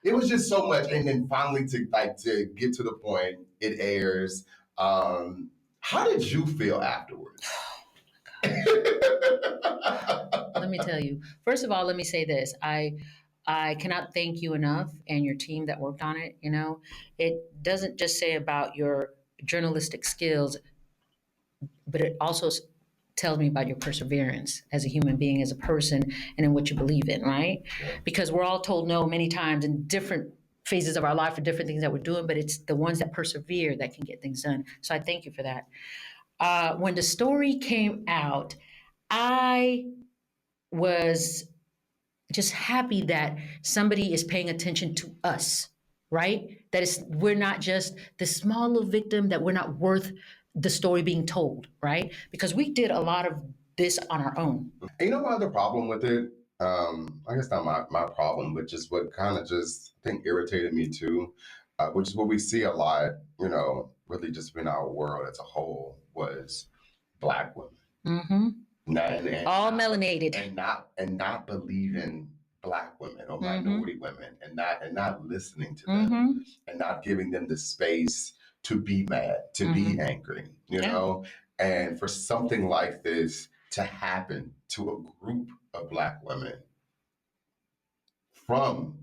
S1: it was just so much. And then finally to get to the point, it airs. How did you feel afterwards?
S2: Let me tell you. First of all, let me say this. I cannot thank you enough and your team that worked on it. It doesn't just say about your journalistic skills, but it also tells me about your perseverance as a human being, as a person, and in what you believe in, right? Because we're all told no many times in different phases of our life for different things that we're doing, but it's the ones that persevere that can get things done. So I thank you for that. When the story came out, I was just happy that somebody is paying attention to us, right? We're not just the small little victim, that we're not worth the story being told, right? Because we did a lot of this on our own.
S1: And you know what other problem with it? I guess not my problem, but just what kind of just I think irritated me too, which is what we see a lot, really just in our world as a whole, was Black women. And
S2: all melanated,
S1: and not believing Black women or minority women, and not listening to them, and not giving them the space to be mad, to be angry, and for something like this to happen to a group of Black women from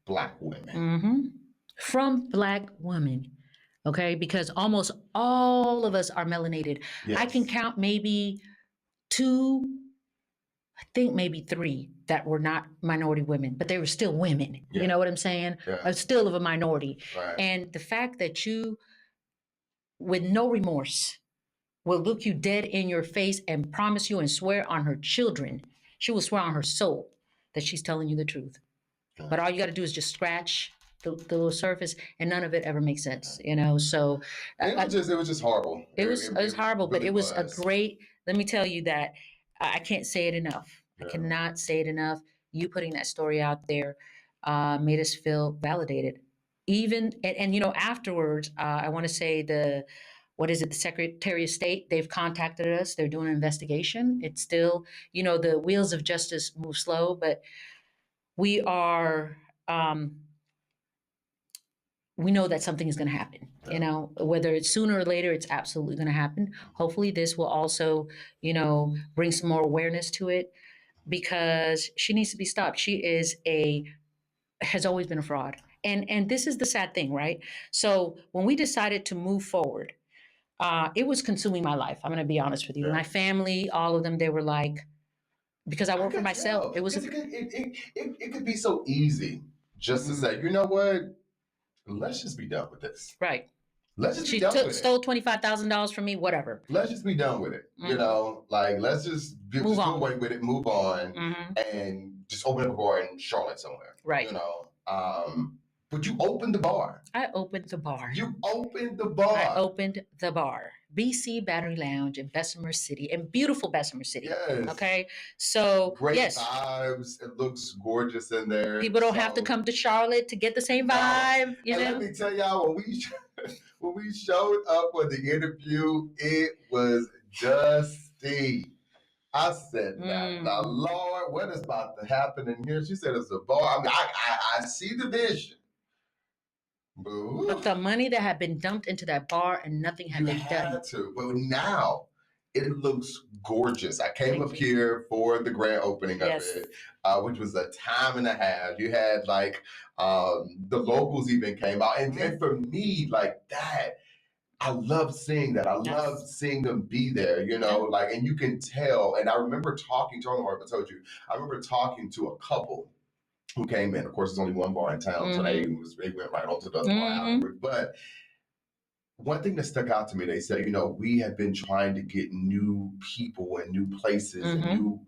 S1: Black women.
S2: From Black women. Okay, because almost all of us are melanated. Yes. I can count maybe 2, I think maybe 3 that were not minority women, but they were still women. Yeah. You know what I'm saying? Yeah. Still of a minority. Right. And the fact that you, with no remorse, will look you dead in your face and promise you and swear on her children, she will swear on her soul that she's telling you the truth. Yeah. But all you got to do is just scratch the little surface, and none of it ever makes sense, So
S1: it was just horrible.
S2: It was horrible, really, but it was a great. Let me tell you that I can't say it enough. Yeah. I cannot say it enough. You putting that story out there made us feel validated. Even and afterwards, I want to say the Secretary of State? They've contacted us. They're doing an investigation. It's still, the wheels of justice move slow, but we are. We know that something is going to happen, whether it's sooner or later, it's absolutely going to happen. Hopefully this will also, bring some more awareness to it, because she needs to be stopped. She has always been a fraud. And this is the sad thing, right? So when we decided to move forward, it was consuming my life. I'm going to be honest with you. Yeah. My family, all of them, they were like, because I work for myself. It
S1: could be so easy just to say, you know what? Let's just be done with this.
S2: Right.
S1: Let's just be done with it.
S2: She stole $25,000 from me, whatever.
S1: Let's just be done with it. Let's just move on. Away with it, move on, and just open up a bar in Charlotte somewhere.
S2: Right.
S1: But you opened the bar.
S2: I opened the bar.
S1: You opened the bar.
S2: I opened the bar. BC Battery Lounge in Bessemer City, in beautiful Bessemer City.
S1: Yes.
S2: Okay. So
S1: great vibes. It looks gorgeous in there.
S2: People don't have to come to Charlotte to get the same vibe.
S1: Let me tell y'all, when we showed up for the interview, it was dusty. I said, now, Lord, what is about to happen in here? She said it's a bar. I mean, I see the vision.
S2: But the money that had been dumped into that bar and nothing had been done.
S1: But now it looks gorgeous. I came up here for the grand opening of it, which was a time and a half. You had like the locals even came out. And for me, like that, I love seeing that. I love seeing them be there, you know, like, and you can tell. And I remember talking to, I don't know if I told you, I remember talking to a couple who came in. Of course, there's only one bar in town, so they went right on to the other bar afterwards. But one thing that stuck out to me, they said, you know, we have been trying to get new people and new places and new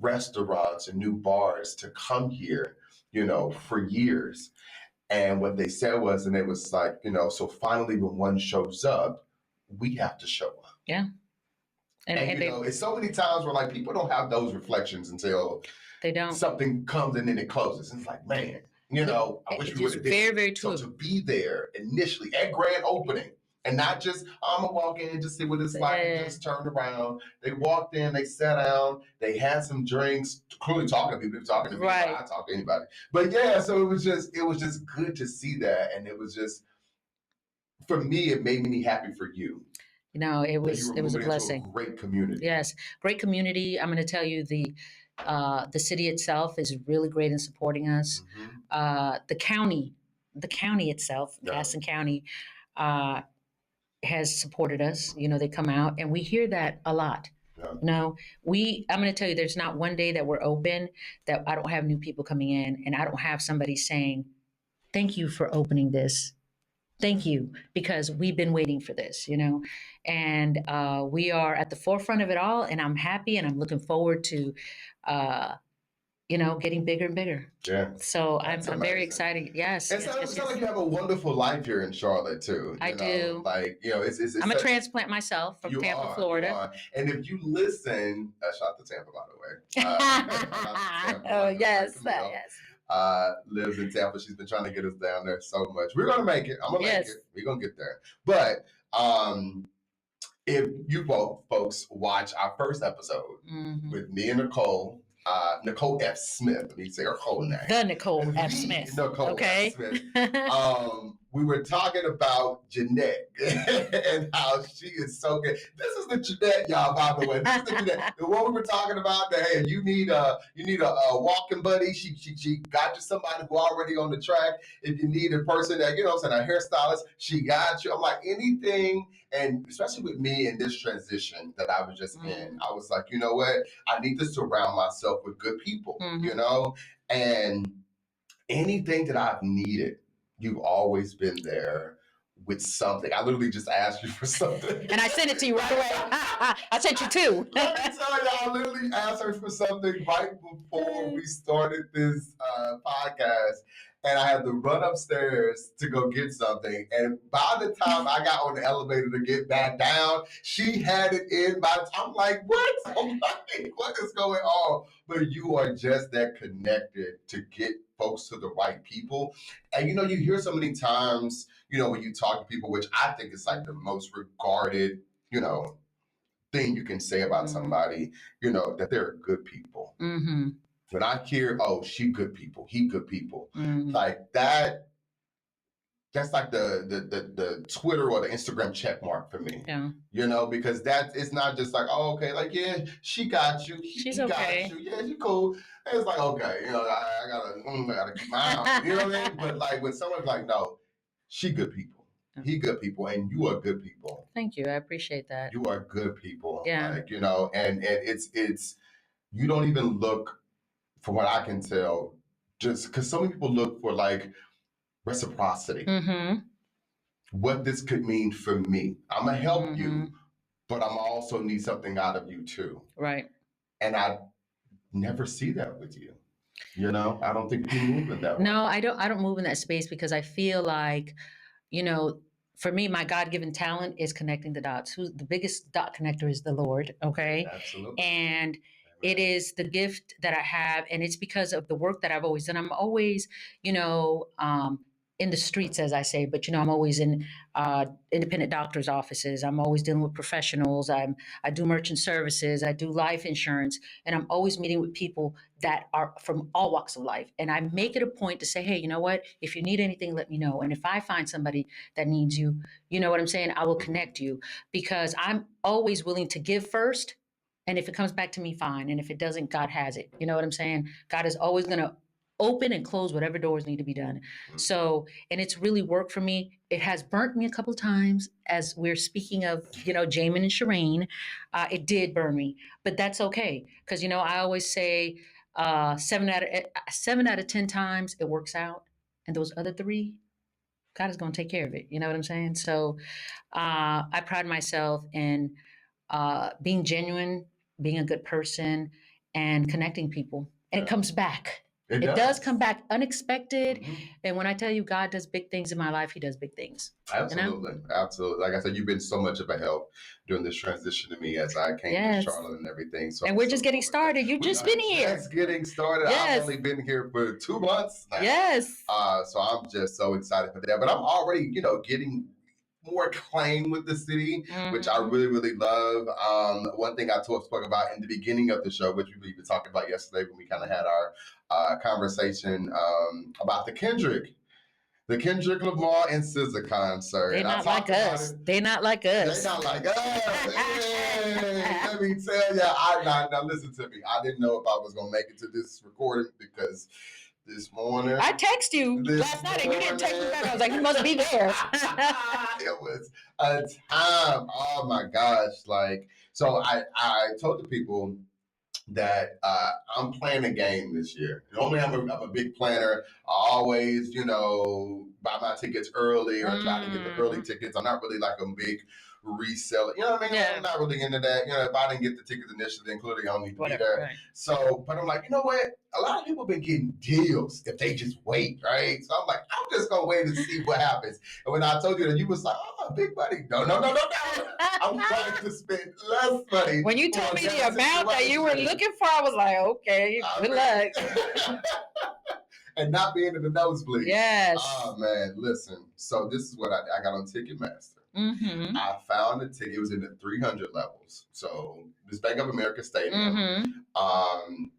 S1: restaurants and new bars to come here, you know, for years. And what they said was, and it was like, you know, so finally when one shows up, we have to show up.
S2: Yeah.
S1: And you know, it's so many times where like people don't have those reflections until
S2: they don't.
S1: Something comes and then it closes. And it's like, man, you know, I wish we would have did.
S2: Very, very true.
S1: So to be there initially at grand opening and not just, I'm going to walk in and just see what it's like and just turned around. They walked in, they sat down, they had some drinks, clearly talking to people, talking to me.
S2: Right.
S1: I talk to anybody. But yeah, so it was just good to see that. And it was just, for me, it made me happy for you.
S2: You know, it was a blessing.
S1: A great community.
S2: Yes, great community. I'm going to tell you, the city itself is really great in supporting us. The county itself, Gaston County, has supported us. You know, they come out, and we hear that a lot. Yeah. No, I'm going to tell you, there's not one day that we're open that I don't have new people coming in, and I don't have somebody saying, "Thank you for opening this. Thank you, because we've been waiting for this," you know, and we are at the forefront of it all. And I'm happy, and I'm looking forward to, you know, getting bigger and bigger. Yeah. So I'm very excited. Yes.
S1: It sounds like you have a wonderful life here in Charlotte too.
S2: I do.
S1: Like, you know, it's
S2: I'm a transplant myself from Tampa, Florida.
S1: And if you listen, shout out to Tampa, by the way.
S2: Oh, yes. Yes.
S1: Lives in Tampa. She's been trying to get us down there so much. We're gonna make it. I'm gonna make it. We're gonna get there. But if you both folks watch our first episode with me and Nicole F. Smith, let me say her whole name.
S2: The Nicole F. Smith.
S1: Nicole F. Smith. We were talking about Jeanette and how she is so good. This is the Jeanette, y'all, by the way. This is the Jeanette. The one we were talking about, that, hey, you need a walking buddy. She got you somebody who already on the track. If you need a person that, you know, a hairstylist, she got you. I'm like, anything, and especially with me in this transition that I was just in, I was like, you know what? I need to surround myself with good people, you know? And anything that I've needed, you've always been there with something. I literally just asked you for something.
S2: And I sent it to you right away. I sent you two.
S1: Let me tell you, I literally asked her for something right before we started this podcast. And I had to run upstairs to go get something. And by the time I got on the elevator to get back down, she had it in by the time. I'm like, what? I'm like, what is going on? But you are just that connected to get folks to the right people. And, you know, you hear so many times, you know, when you talk to people, which I think is like the most regarded, you know, thing you can say about somebody, you know, that they're good people. When I hear, oh, she good people, he good people, like that, that's like the Twitter or the Instagram check mark for me. Yeah. You know, because it's not just like, oh, okay, like, yeah, she got you.
S2: She's okay.
S1: Got you. Yeah, she cool. And it's like, okay, you know, I gotta keep my eye on, you know what I mean? But like when someone's like, no, she good people. He good people, and you are good people.
S2: Thank you. I appreciate that.
S1: You are good people.
S2: Yeah.
S1: Like, you know, and it's you don't even look, from what I can tell, just because so many people look for like reciprocity. What this could mean for me. I'm gonna help you, but I'm also need something out of you too.
S2: Right.
S1: And I never see that with you. You know, I don't think you move in that way.
S2: No, I don't move in that space because I feel like, you know, for me, my God-given talent is connecting the dots. Who's the biggest dot connector is the Lord. Okay.
S1: Absolutely.
S2: And it is the gift that I have, and it's because of the work that I've always done. I'm always, you know, in the streets, as I say, but I'm always in independent doctors' offices. I'm always dealing with professionals. I do merchant services. I do life insurance, and I'm always meeting with people that are from all walks of life. And I make it a point to say, hey, you know what? If you need anything, let me know. And if I find somebody that needs you, you know what I'm saying? I will connect you, because I'm always willing to give first. And if it comes back to me, fine. And if it doesn't, God has it. You know what I'm saying? God is always going to open and close whatever doors need to be done. So, and it's really worked for me. It has burnt me a couple of times, as we're speaking of, Jamin and Shireen. It did burn me, but that's okay. Because, I always say 7 out of 10 times it works out. And those other 3, God is going to take care of it. You know what I'm saying? So I pride myself in being genuine, being a good person, and connecting people. And it comes back. It does come back unexpected. And when I tell you God does big things in my life, he does big things.
S1: Absolutely. Absolutely. Like I said, you've been so much of a help during this transition to me as I came to Charlotte and everything. So,
S2: and we're just getting started. You've just been here.
S1: Just getting started. I've only been here for 2 months now.
S2: Yes.
S1: So I'm just so excited for that. But I'm already, getting more acclaim with the city, which I really, really love. One thing I spoke about in the beginning of the show, which we were talking about yesterday when we kind of had our conversation about the Kendrick, Lamar, and SZA concert.
S2: They're not like us. They're not like us.
S1: They're not like us. Hey, let me tell you, now listen to me. I didn't know if I was going to make it to this recording because this morning.
S2: I texted you last night and you didn't text me back. I was like, you must be there.
S1: It was a time. Oh my gosh. So I told the people that I'm playing a game this year. Normally I'm a big planner. I always, buy my tickets early or try to get the early tickets. I'm not really like a big reseller. You know what I mean?
S2: Yeah.
S1: I'm not really into that. If I didn't get the tickets initially, then clearly I don't need to be there.
S2: Right.
S1: So, but I'm like, you know what? A lot of people have been getting deals if they just wait, right? So I'm like, I'm just going to wait and see what happens. And when I told you that, you was like, oh, big money. No. I'm trying to spend less money.
S2: When you told me the amount that you were looking for, I was like, okay, good luck.
S1: And not being in the nosebleeds.
S2: Yes.
S1: Oh, man, listen. So this is what I got on Ticketmaster. I found a ticket. It was in the 300 levels. So this Bank of America Stadium,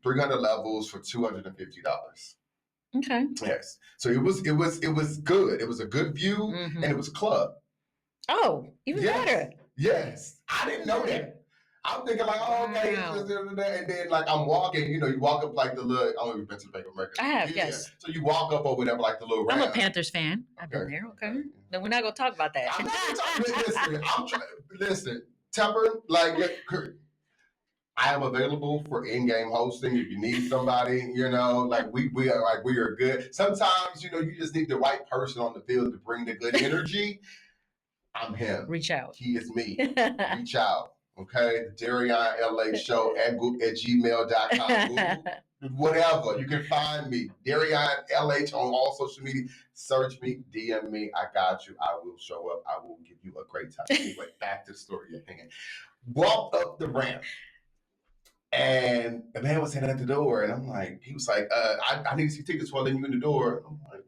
S1: 300 levels for $250.
S2: Okay.
S1: Yes. So it was good. It was a good view, and it was club.
S2: Oh, even better.
S1: Yes. I didn't know that. I'm thinking like, oh, okay, and then like I'm walking, you walk up like the little, I don't know if you've been to the Bank of America.
S2: I have, yes.
S1: So you walk up or whatever, like the little ramp.
S2: I'm a Panthers fan. I've been there, okay. Then we're not going to talk about that.
S1: I'm not talking, listen, Temper, like, I am available for in-game hosting if you need somebody, like we are good. Sometimes, you just need the right person on the field to bring the good energy. I'm him.
S2: Reach out.
S1: He is me. Reach out. Okay, the Darian LA show at gmail.com. Whatever. You can find me. Darian LH on all social media. Search me, DM me. I got you. I will show up. I will give you a great time. Anyway, back to the story you're hanging. Walked up the ramp. And the man was standing at the door. And I'm like, he was like, I need to see tickets before I let you in the door. I'm like,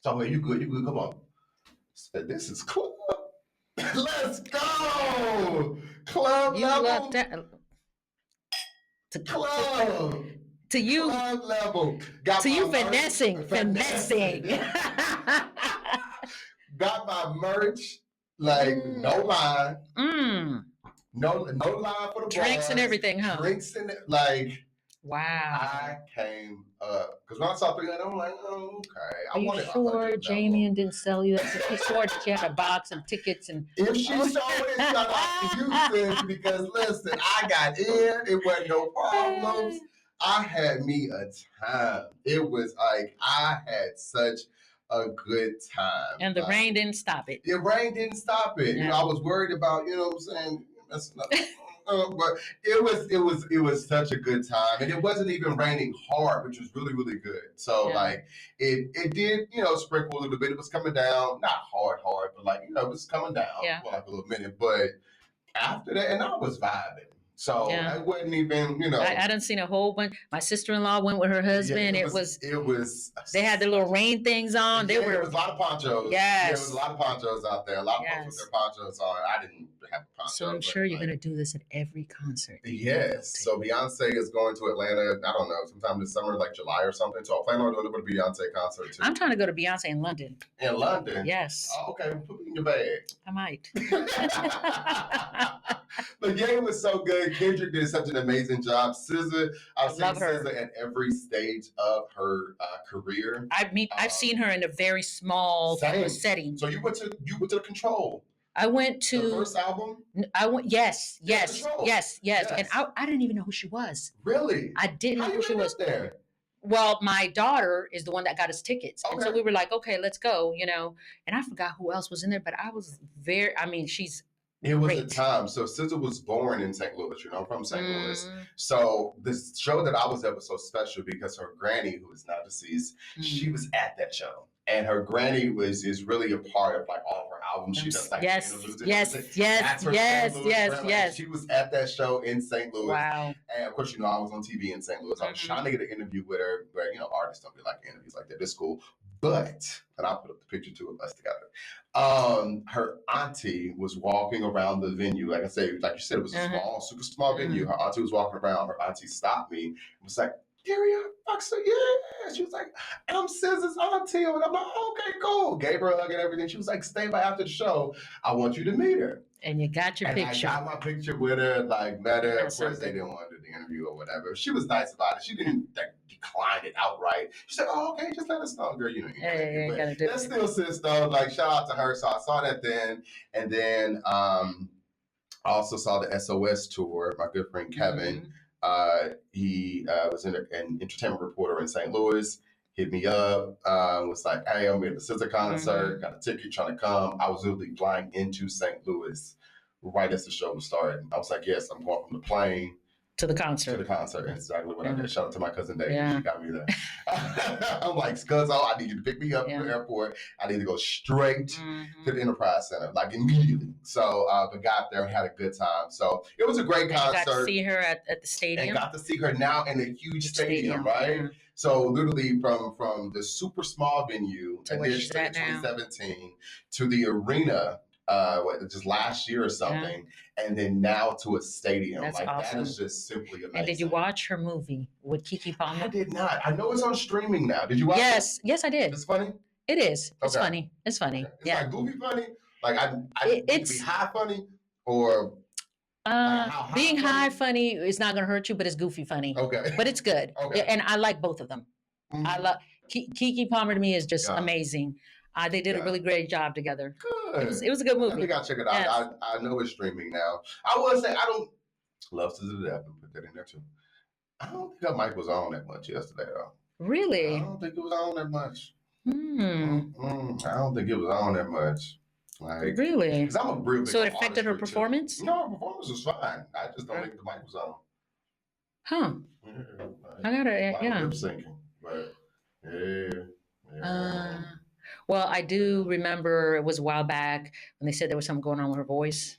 S1: so you good. Come on. I said, this is club. Let's go! Club level. Club.
S2: To you.
S1: Club level.
S2: Finessing.
S1: Got my merch. Like, no line. No line for the
S2: drinks
S1: bars,
S2: and everything, huh?
S1: Drinks and
S2: wow.
S1: I came up because when I saw 300, I'm like, oh, okay.
S2: Are you sure Jamie didn't sell you that? He swore that you had a box of tickets and.
S1: If she sold it, shout out to you, sis, because listen, I got in. It wasn't no problems. I had me a time. It was like I had such a good time.
S2: And the rain didn't stop it.
S1: The rain didn't stop it.
S2: Yeah.
S1: I was worried about, what I'm saying, messing up. But it was such a good time, and it wasn't even raining hard, which was really, really good. So it did sprinkle a little bit. It was coming down, not hard, but it was coming down for like a little minute. But after that, and I was vibing. So I wouldn't even,
S2: I done seen a whole bunch. My sister-in-law went with her husband.
S1: Yeah,
S2: it was. They had the little rain things on.
S1: It was a lot of ponchos.
S2: Yes.
S1: Yeah, there was a lot of ponchos out there. A lot of folks with their ponchos on. I didn't have a poncho.
S2: So I'm sure you're going to do this at every concert.
S1: Yes. So Beyonce is going to Atlanta, I don't know, sometime this summer, like July or something. So I plan on doing a Beyonce concert too.
S2: I'm trying to go to Beyonce in London.
S1: In London?
S2: Yes.
S1: Oh, okay. Put me in your bag.
S2: I might.
S1: But yeah, it was so good. Kendrick did such an amazing job. SZA, I've seen
S2: her.
S1: SZA at every stage of her career.
S2: I've seen her in a very small setting.
S1: So you went to the Control.
S2: I went to
S1: the first album.
S2: Yes.
S1: Yes.
S2: And I didn't even know who she was.
S1: Really?
S2: I didn't know who she was.
S1: There?
S2: Well, my daughter is the one that got us tickets.
S1: Okay.
S2: And so we were like, okay, let's go, and I forgot who else was in there, but I was she's
S1: It was
S2: great.
S1: a time. So SZA was born in St. Louis, I'm from St. Louis. So this show that I was at was so special because her granny, who is now deceased, she was at that show. And her granny is really a part of like all of her albums. She does like
S2: yes.
S1: She was at that show in St. Louis.
S2: Wow.
S1: And of course, I was on TV in St. Louis. I was trying to get an interview with her, but artists don't be like interviews like that. It's cool. But, and I'll put up the picture too of us together. Her auntie was walking around the venue. Like I said, like you said, it was a small, super small venue. Her auntie was walking around. Her auntie stopped me and was like, Daria, yeah. She was like, I'm SZA's auntie. And I'm like, okay, cool. Gave her a hug and everything. She was like, stay by after the show. I want you to meet her.
S2: And you got your picture.
S1: I got my picture with her, like met her. Of course, they didn't want to do the interview or whatever. She was nice about it. She didn't decline it outright. She said, oh, okay, just let us know, girl. You gotta do that's still sis though. Like, shout out to her. So I saw that then. And then I also saw the SOS tour. My good friend Kevin. He was an entertainment reporter in St. Louis, hit me up, was like, hey, I'm at the SZA concert, got a ticket, trying to come. I was literally flying into St. Louis right as the show was starting. I was like, yes, I'm going from the plane
S2: to the concert.
S1: Exactly what I did. Shout out to my cousin Dave. She got me there. I'm like, cuz I need you to pick me up from the airport. I need to go straight to the Enterprise Center, like immediately. So, but got there and had a good time. So it was a great concert.
S2: Got to see her at the stadium.
S1: And got to see her now in a huge stadium, right? Yeah. So literally from the super small venue
S2: to where she's at now,
S1: 2017 to the arena. Just last year or something, and then now to a stadium.
S2: That's awesome.
S1: That is just simply amazing.
S2: And did you watch her movie with Keke Palmer?
S1: I did not. I know it's on streaming now. Did you watch it?
S2: Yes, I did.
S1: It's funny?
S2: It is. It's funny. It's funny.
S1: Okay. It's like goofy funny? Like it's be high funny or
S2: being high funny is not gonna hurt you, but it's goofy funny.
S1: Okay.
S2: But it's good.
S1: Okay.
S2: And I like both of them. I love Keke Palmer to me is just amazing. They did a really great job together.
S1: Good.
S2: It was a good movie.
S1: I think I'll check it out. Yes. I know it's streaming now. I will say I don't love SZA to death and put that in there too. I don't think that mic was on that much yesterday though.
S2: Really?
S1: I don't think it was on that much. I don't think it was on that much. Like,
S2: really?
S1: Because I'm a real big
S2: So it affected her performance?
S1: No, her performance was fine. I just don't think the mic was on.
S2: Huh.
S1: Yeah,
S2: I gotta,
S1: lip syncing, but yeah.
S2: Well, I do remember it was a while back when they said there was something going on with her voice.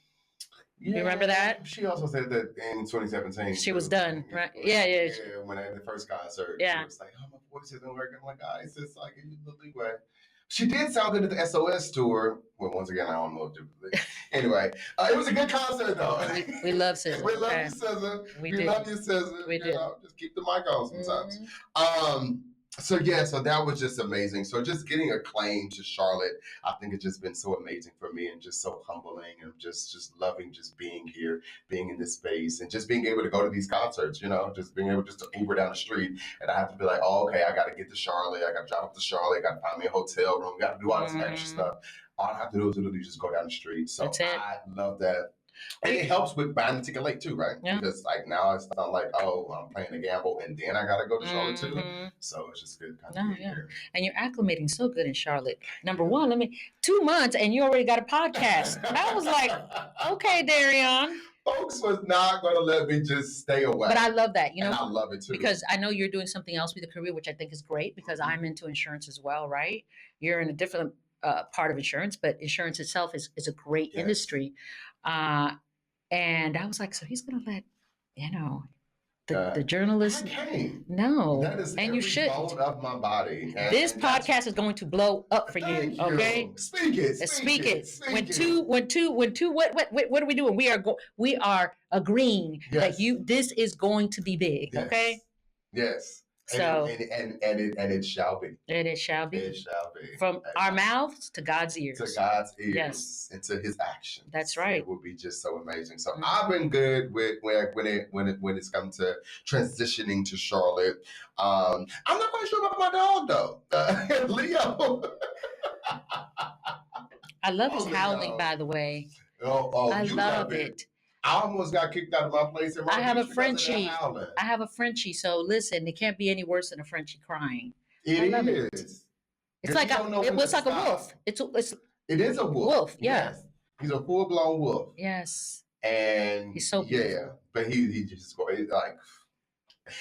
S2: Yeah, you remember that?
S1: She also said that in 2017.
S2: She was done, right? Yeah.
S1: When at the first concert, she was like, oh, my voice isn't working. I'm like, guys, it's like, give you the leeway. She did sound good at the SOS tour. Well, once again, I don't know. Anyway, it was a good concert, though.
S2: We love SZA.
S1: We love you, SZA. We love you, SZA.
S2: We do.
S1: Just keep the mic on sometimes. So that was just amazing. So just getting acclaim to Charlotte, I think it's just been so amazing for me and just so humbling and just loving just being here, being in this space and just being able to go to these concerts, just being able just to Uber down the street and I have to be like, oh, okay, I got to get to Charlotte. I got to drive up to Charlotte. I got to find me a hotel room. Got to do all this extra stuff. All I have to do is literally just go down the street. So I love that. And it helps with buying the ticket late too, right? Yeah. Because like now it's not like, oh, I'm playing a gamble and then I gotta go to Charlotte too. So it's just good kind of here.
S2: And you're acclimating so good in Charlotte. Number one, 2 months and you already got a podcast. I was like, okay, Darion.
S1: Folks was not gonna let me just stay away.
S2: But I love that,
S1: and I love it too.
S2: Because I know you're doing something else with your career, which I think is great because I'm into insurance as well, right? You're in a different part of insurance, but insurance itself is a great industry. And I was like, so he's going to let you know, the journalist.
S1: I can't.
S2: No,
S1: That is
S2: and you should.
S1: bone of my body.
S2: This podcast is going to blow up for you. Okay,
S1: speak it.
S2: When two, what are we doing? We are agreeing that this is going to be big.
S1: Yes.
S2: Okay.
S1: Yes.
S2: So
S1: and it shall be.
S2: And it shall be.
S1: It shall be.
S2: From our mouths to God's ears.
S1: To God's ears.
S2: Yes.
S1: And to His actions.
S2: That's right.
S1: It will be just so amazing. So I've been good with when it's come to transitioning to Charlotte. I'm not quite sure about my dog though, Leo.
S2: I love his howling, by the way.
S1: I
S2: love it.
S1: I almost got kicked out of my place.
S2: I have a Frenchie. So listen, it can't be any worse than a Frenchie crying.
S1: It is.
S2: It's like it was like a wolf. It
S1: is a wolf.
S2: Yeah.
S1: Yes. He's a full blown wolf.
S2: Yes.
S1: And
S2: he's so beautiful.
S1: Yeah, but he just like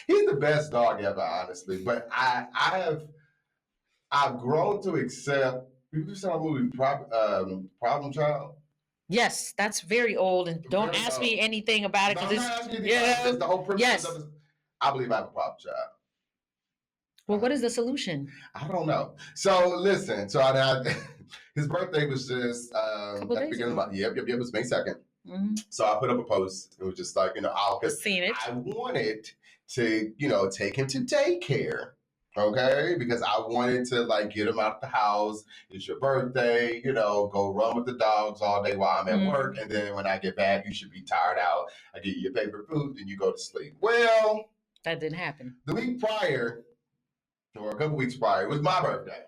S1: he's the best dog ever, honestly. But I've grown to accept. You saw a movie Problem Child.
S2: Yes, that's very old, and don't ask me anything about it because
S1: it's the whole premise of it. I believe I have a problem child.
S2: Well, what is the solution?
S1: I don't know. So listen, his birthday was just at the beginning of the month. Yep, it was May 2nd.
S2: Mm-hmm.
S1: So I put up a post. It was just like,
S2: I've seen it.
S1: I wanted to, take him to daycare. Okay, because I wanted to get him out of the house. It's your birthday, go run with the dogs all day while I'm at work. And then when I get back, you should be tired out. I give you your favorite food and you go to sleep. Well,
S2: that didn't happen.
S1: The week prior, or a couple weeks prior, it was my birthday.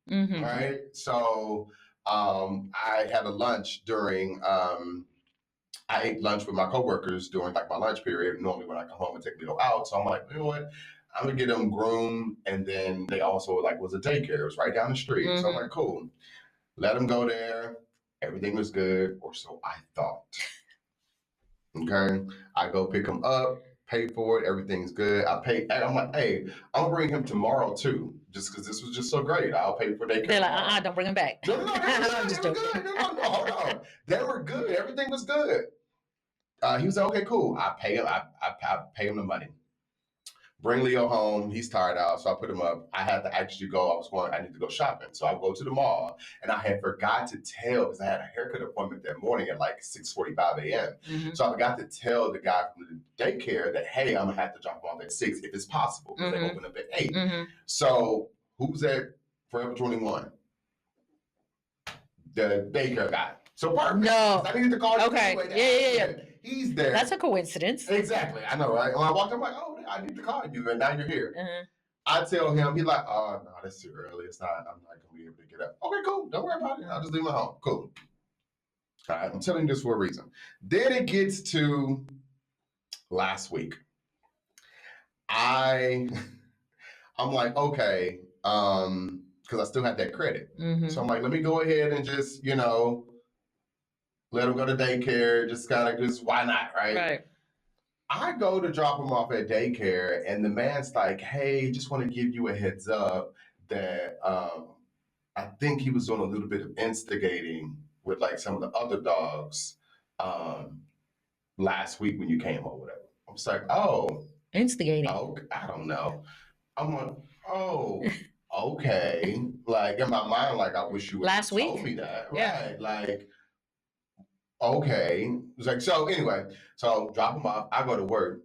S2: Mm-hmm.
S1: Right. So I had a lunch during, I ate lunch with my coworkers during my lunch period. Normally when I come home and take Leo out. So I'm like, you know what? I'm gonna get them groomed, and then they also was a daycare. It was right down the street. Mm-hmm. So I'm like, cool. Let them go there. Everything was good, or so I thought. Okay, I go pick them up, pay for it. Everything's good. I pay. I'm like, hey, I'll bring him tomorrow too, just because this was just so great. I'll pay for daycare.
S2: They're like, don't bring him back.
S1: No, I'm just joking. Hold on. They were good. Everything was good. He was like, okay, cool. I pay him. I pay him the money. Bring Leo home. He's tired out. So I put him up. I had to actually go. I need to go shopping. So I go to the mall, and I had forgot to tell, because I had a haircut appointment that morning at 6:45 a.m. Mm-hmm. So I forgot to tell the guy from the daycare that, hey, I'm going to have to drop him off at 6 if it's possible, because they open up at 8. Mm-hmm. So who's at Forever 21? The daycare guy. So perfect.
S2: No.
S1: I needed to call him.
S2: Okay.
S1: Anyway,
S2: yeah.
S1: He's there.
S2: That's a coincidence.
S1: Exactly. I know, right? When I walked up, I'm like, oh, I need to call you, and now you're here. Mm-hmm. I tell him, he's like, oh, no, that's too early. I'm not going to be able to get up. Okay, cool. Don't worry about it. I'll just leave my home. Cool. All right. I'm telling you this for a reason. Then it gets to last week. I'm like, okay, because I still have that credit. Mm-hmm. So I'm like, let me go ahead and just, let him go to daycare, just why not, right?
S2: Right.
S1: I go to drop him off at daycare, and the man's like, hey, just want to give you a heads up that I think he was doing a little bit of instigating with some of the other dogs last week when you came or whatever. I was like, oh.
S2: Instigating.
S1: Oh, I don't know. I'm like, oh, okay. In my mind, I wish you would have told me that.
S2: Yeah.
S1: Right. Okay. It's so anyway, so drop him off. I go to work.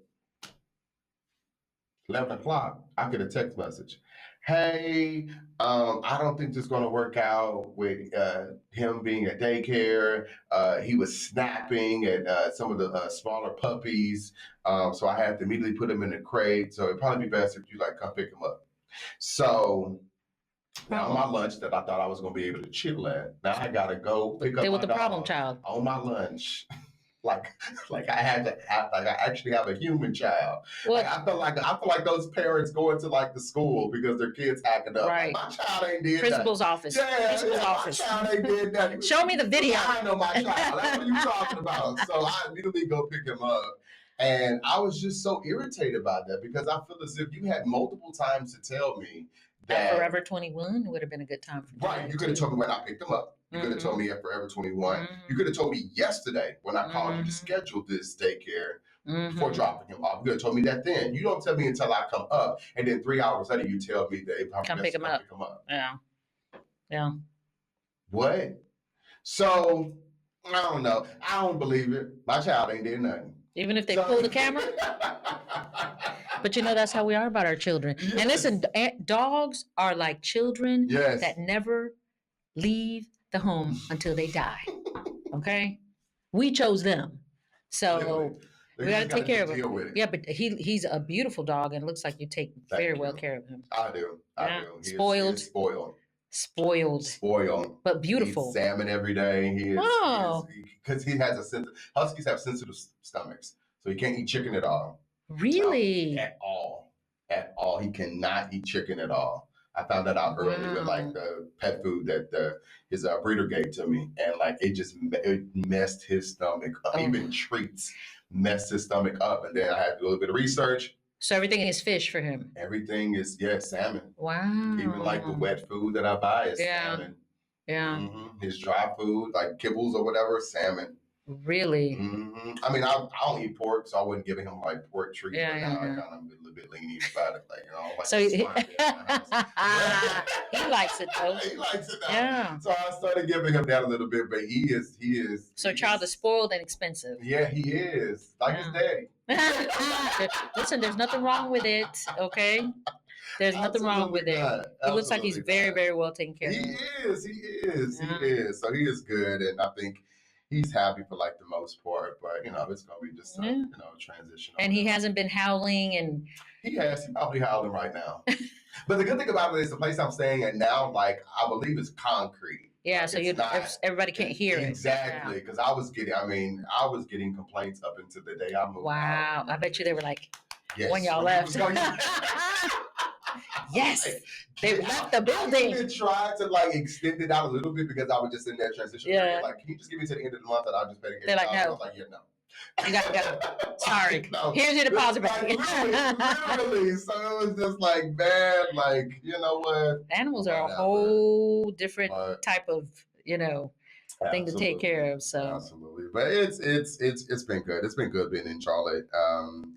S1: 11 o'clock, I get a text message. Hey, I don't think this is going to work out with him being at daycare. He was snapping at some of the smaller puppies. So I had to immediately put him in a crate. So it'd probably be best if you come pick him up. So now on my lunch that I thought I was going to be able to chill at, now I got to go pick up
S2: Deal
S1: my
S2: with the
S1: dog
S2: problem child
S1: on my lunch. I had to have, I actually have a human child.
S2: Well,
S1: I feel like those parents go into the school because their kids acting up.
S2: Right.
S1: My child ain't did
S2: Principal's
S1: that.
S2: office.
S1: Principal's
S2: office.
S1: My child ain't did that.
S2: Show me the video.
S1: I know my child. That's what you talking about. So I immediately go pick him up. And I was just so irritated about that because I feel as if you had multiple times to tell me that
S2: at Forever 21 would have been a good time for you.
S1: Right. You could have told me when I picked him up. You could have told me at Forever 21. You could have told me yesterday when I called you to schedule this daycare before dropping him off. You could have told me that then. You don't tell me until I come up, and then 3 hours later you tell me that I'm
S2: Come pick him up. Yeah.
S1: What? So I don't know. I don't believe it. My child ain't did nothing.
S2: Even if they pull the camera. But you know, that's how we are about our children. Yes. And listen, dogs are like children that never leave the home until they die. Okay? We chose them. So we got to take care of him. Yeah, but he's a beautiful dog, and it looks like you take very well care of him.
S1: I do. I do.
S2: Spoiled. Spoiled. But beautiful.
S1: He eats salmon every day. Because he has a sensitive, huskies have sensitive stomachs. So he can't eat chicken at all.
S2: Really?
S1: At all. He cannot eat chicken at all. I found that out early with like the pet food that his breeder gave to me. And like it messed his stomach up. Even treats messed his stomach up. And then I had to do a little bit of research.
S2: So everything is fish for him?
S1: Everything is, salmon.
S2: Wow.
S1: Even like the wet food that I buy is salmon.
S2: Yeah.
S1: Mm-hmm. His dry food, like kibbles or whatever, salmon.
S2: Really?
S1: Mm-hmm. I mean, I don't eat pork, so I wasn't giving him like pork treats. Now I kind of a little bit lenient about it, like like.
S2: So he likes it though.
S1: He likes it now.
S2: Yeah.
S1: So I started giving him that a little bit, but he is.
S2: So child is spoiled and expensive.
S1: Yeah, he is like his daddy.
S2: Listen, there's nothing wrong with it. Okay. There's nothing wrong with it. It looks like he's very, very well taken care of.
S1: He is. So he is good, and I think he's happy for like the most part, but it's gonna be just a transition.
S2: And he hasn't been howling, and
S1: he's probably howling right now. But the good thing about it is the place I'm staying at now, like I believe is concrete.
S2: Yeah, so everybody can't hear it.
S1: Exactly, because I was getting complaints up until the day I moved.
S2: Wow,
S1: out.
S2: I bet you they were like, when y'all left. Yes, they left the building.
S1: I even tried to like extend it out a little bit because I was just in that transition period. Like, can you just give me to the end of the month and I'll just pay the
S2: They're like, no.
S1: I was like, yeah, no.
S2: You got to go. Sorry. No. Here's your deposit back.
S1: Literally. So it was just like, man, like, you know what?
S2: Animals are a whole different type of, thing to take care of. So
S1: absolutely, but it's been good. It's been good being in Charlotte.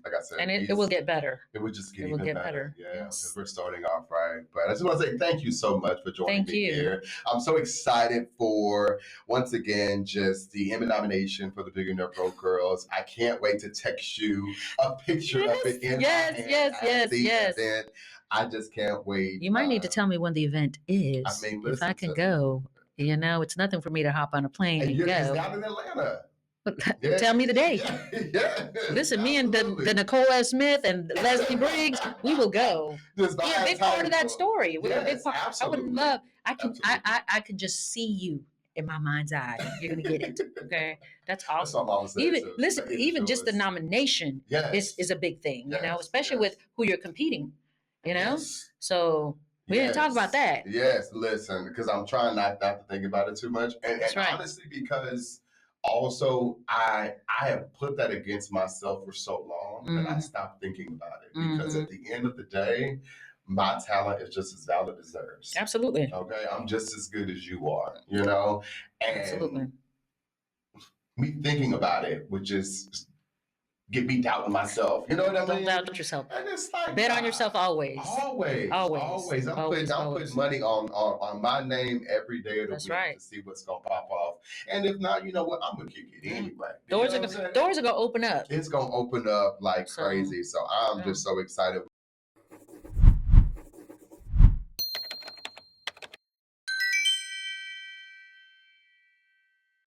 S1: Like I said,
S2: and it will get better.
S1: It will just get even better. Yeah,
S2: yes.
S1: Because we're starting off right. But I just want to say thank you so much for joining me here. I'm so excited for once again just the Emmy nomination for the Billionaire Broke Girls. I can't wait to text you a picture of it in
S2: yes.
S1: Event. I just can't wait.
S2: You might need to tell me when the event is.
S1: I mean,
S2: if I can go. It's nothing for me to hop on a plane and go.
S1: It's down in Atlanta.
S2: Tell me the day.
S1: Yeah.
S2: Listen, me and the Nicole S. Smith and Leslie Briggs, we will go. Be a big part of that story. We're a big part.
S1: Absolutely.
S2: I would love. I could just see you in my mind's eye. You're gonna get it. Okay, that's awesome. Even just the nomination is a big thing. Especially with who you're competing. So. We didn't talk about that.
S1: Yes, listen, because I'm trying not to think about it too much. And honestly, because also I have put that against myself for so long that I stopped thinking about it. Because at the end of the day, my talent is just as valid as theirs.
S2: Absolutely.
S1: Okay, I'm just as good as you are, And
S2: absolutely.
S1: Me thinking about it would just get me doubting myself. You know what I mean?
S2: Don't doubt yourself.
S1: And it's like,
S2: bet on yourself always.
S1: Always. I'm putting money on my name every day of the week to see what's gonna pop off. And if not, you know what? I'm gonna kick it anyway.
S2: Doors are gonna open up.
S1: It's gonna open up like crazy. So I'm just so excited.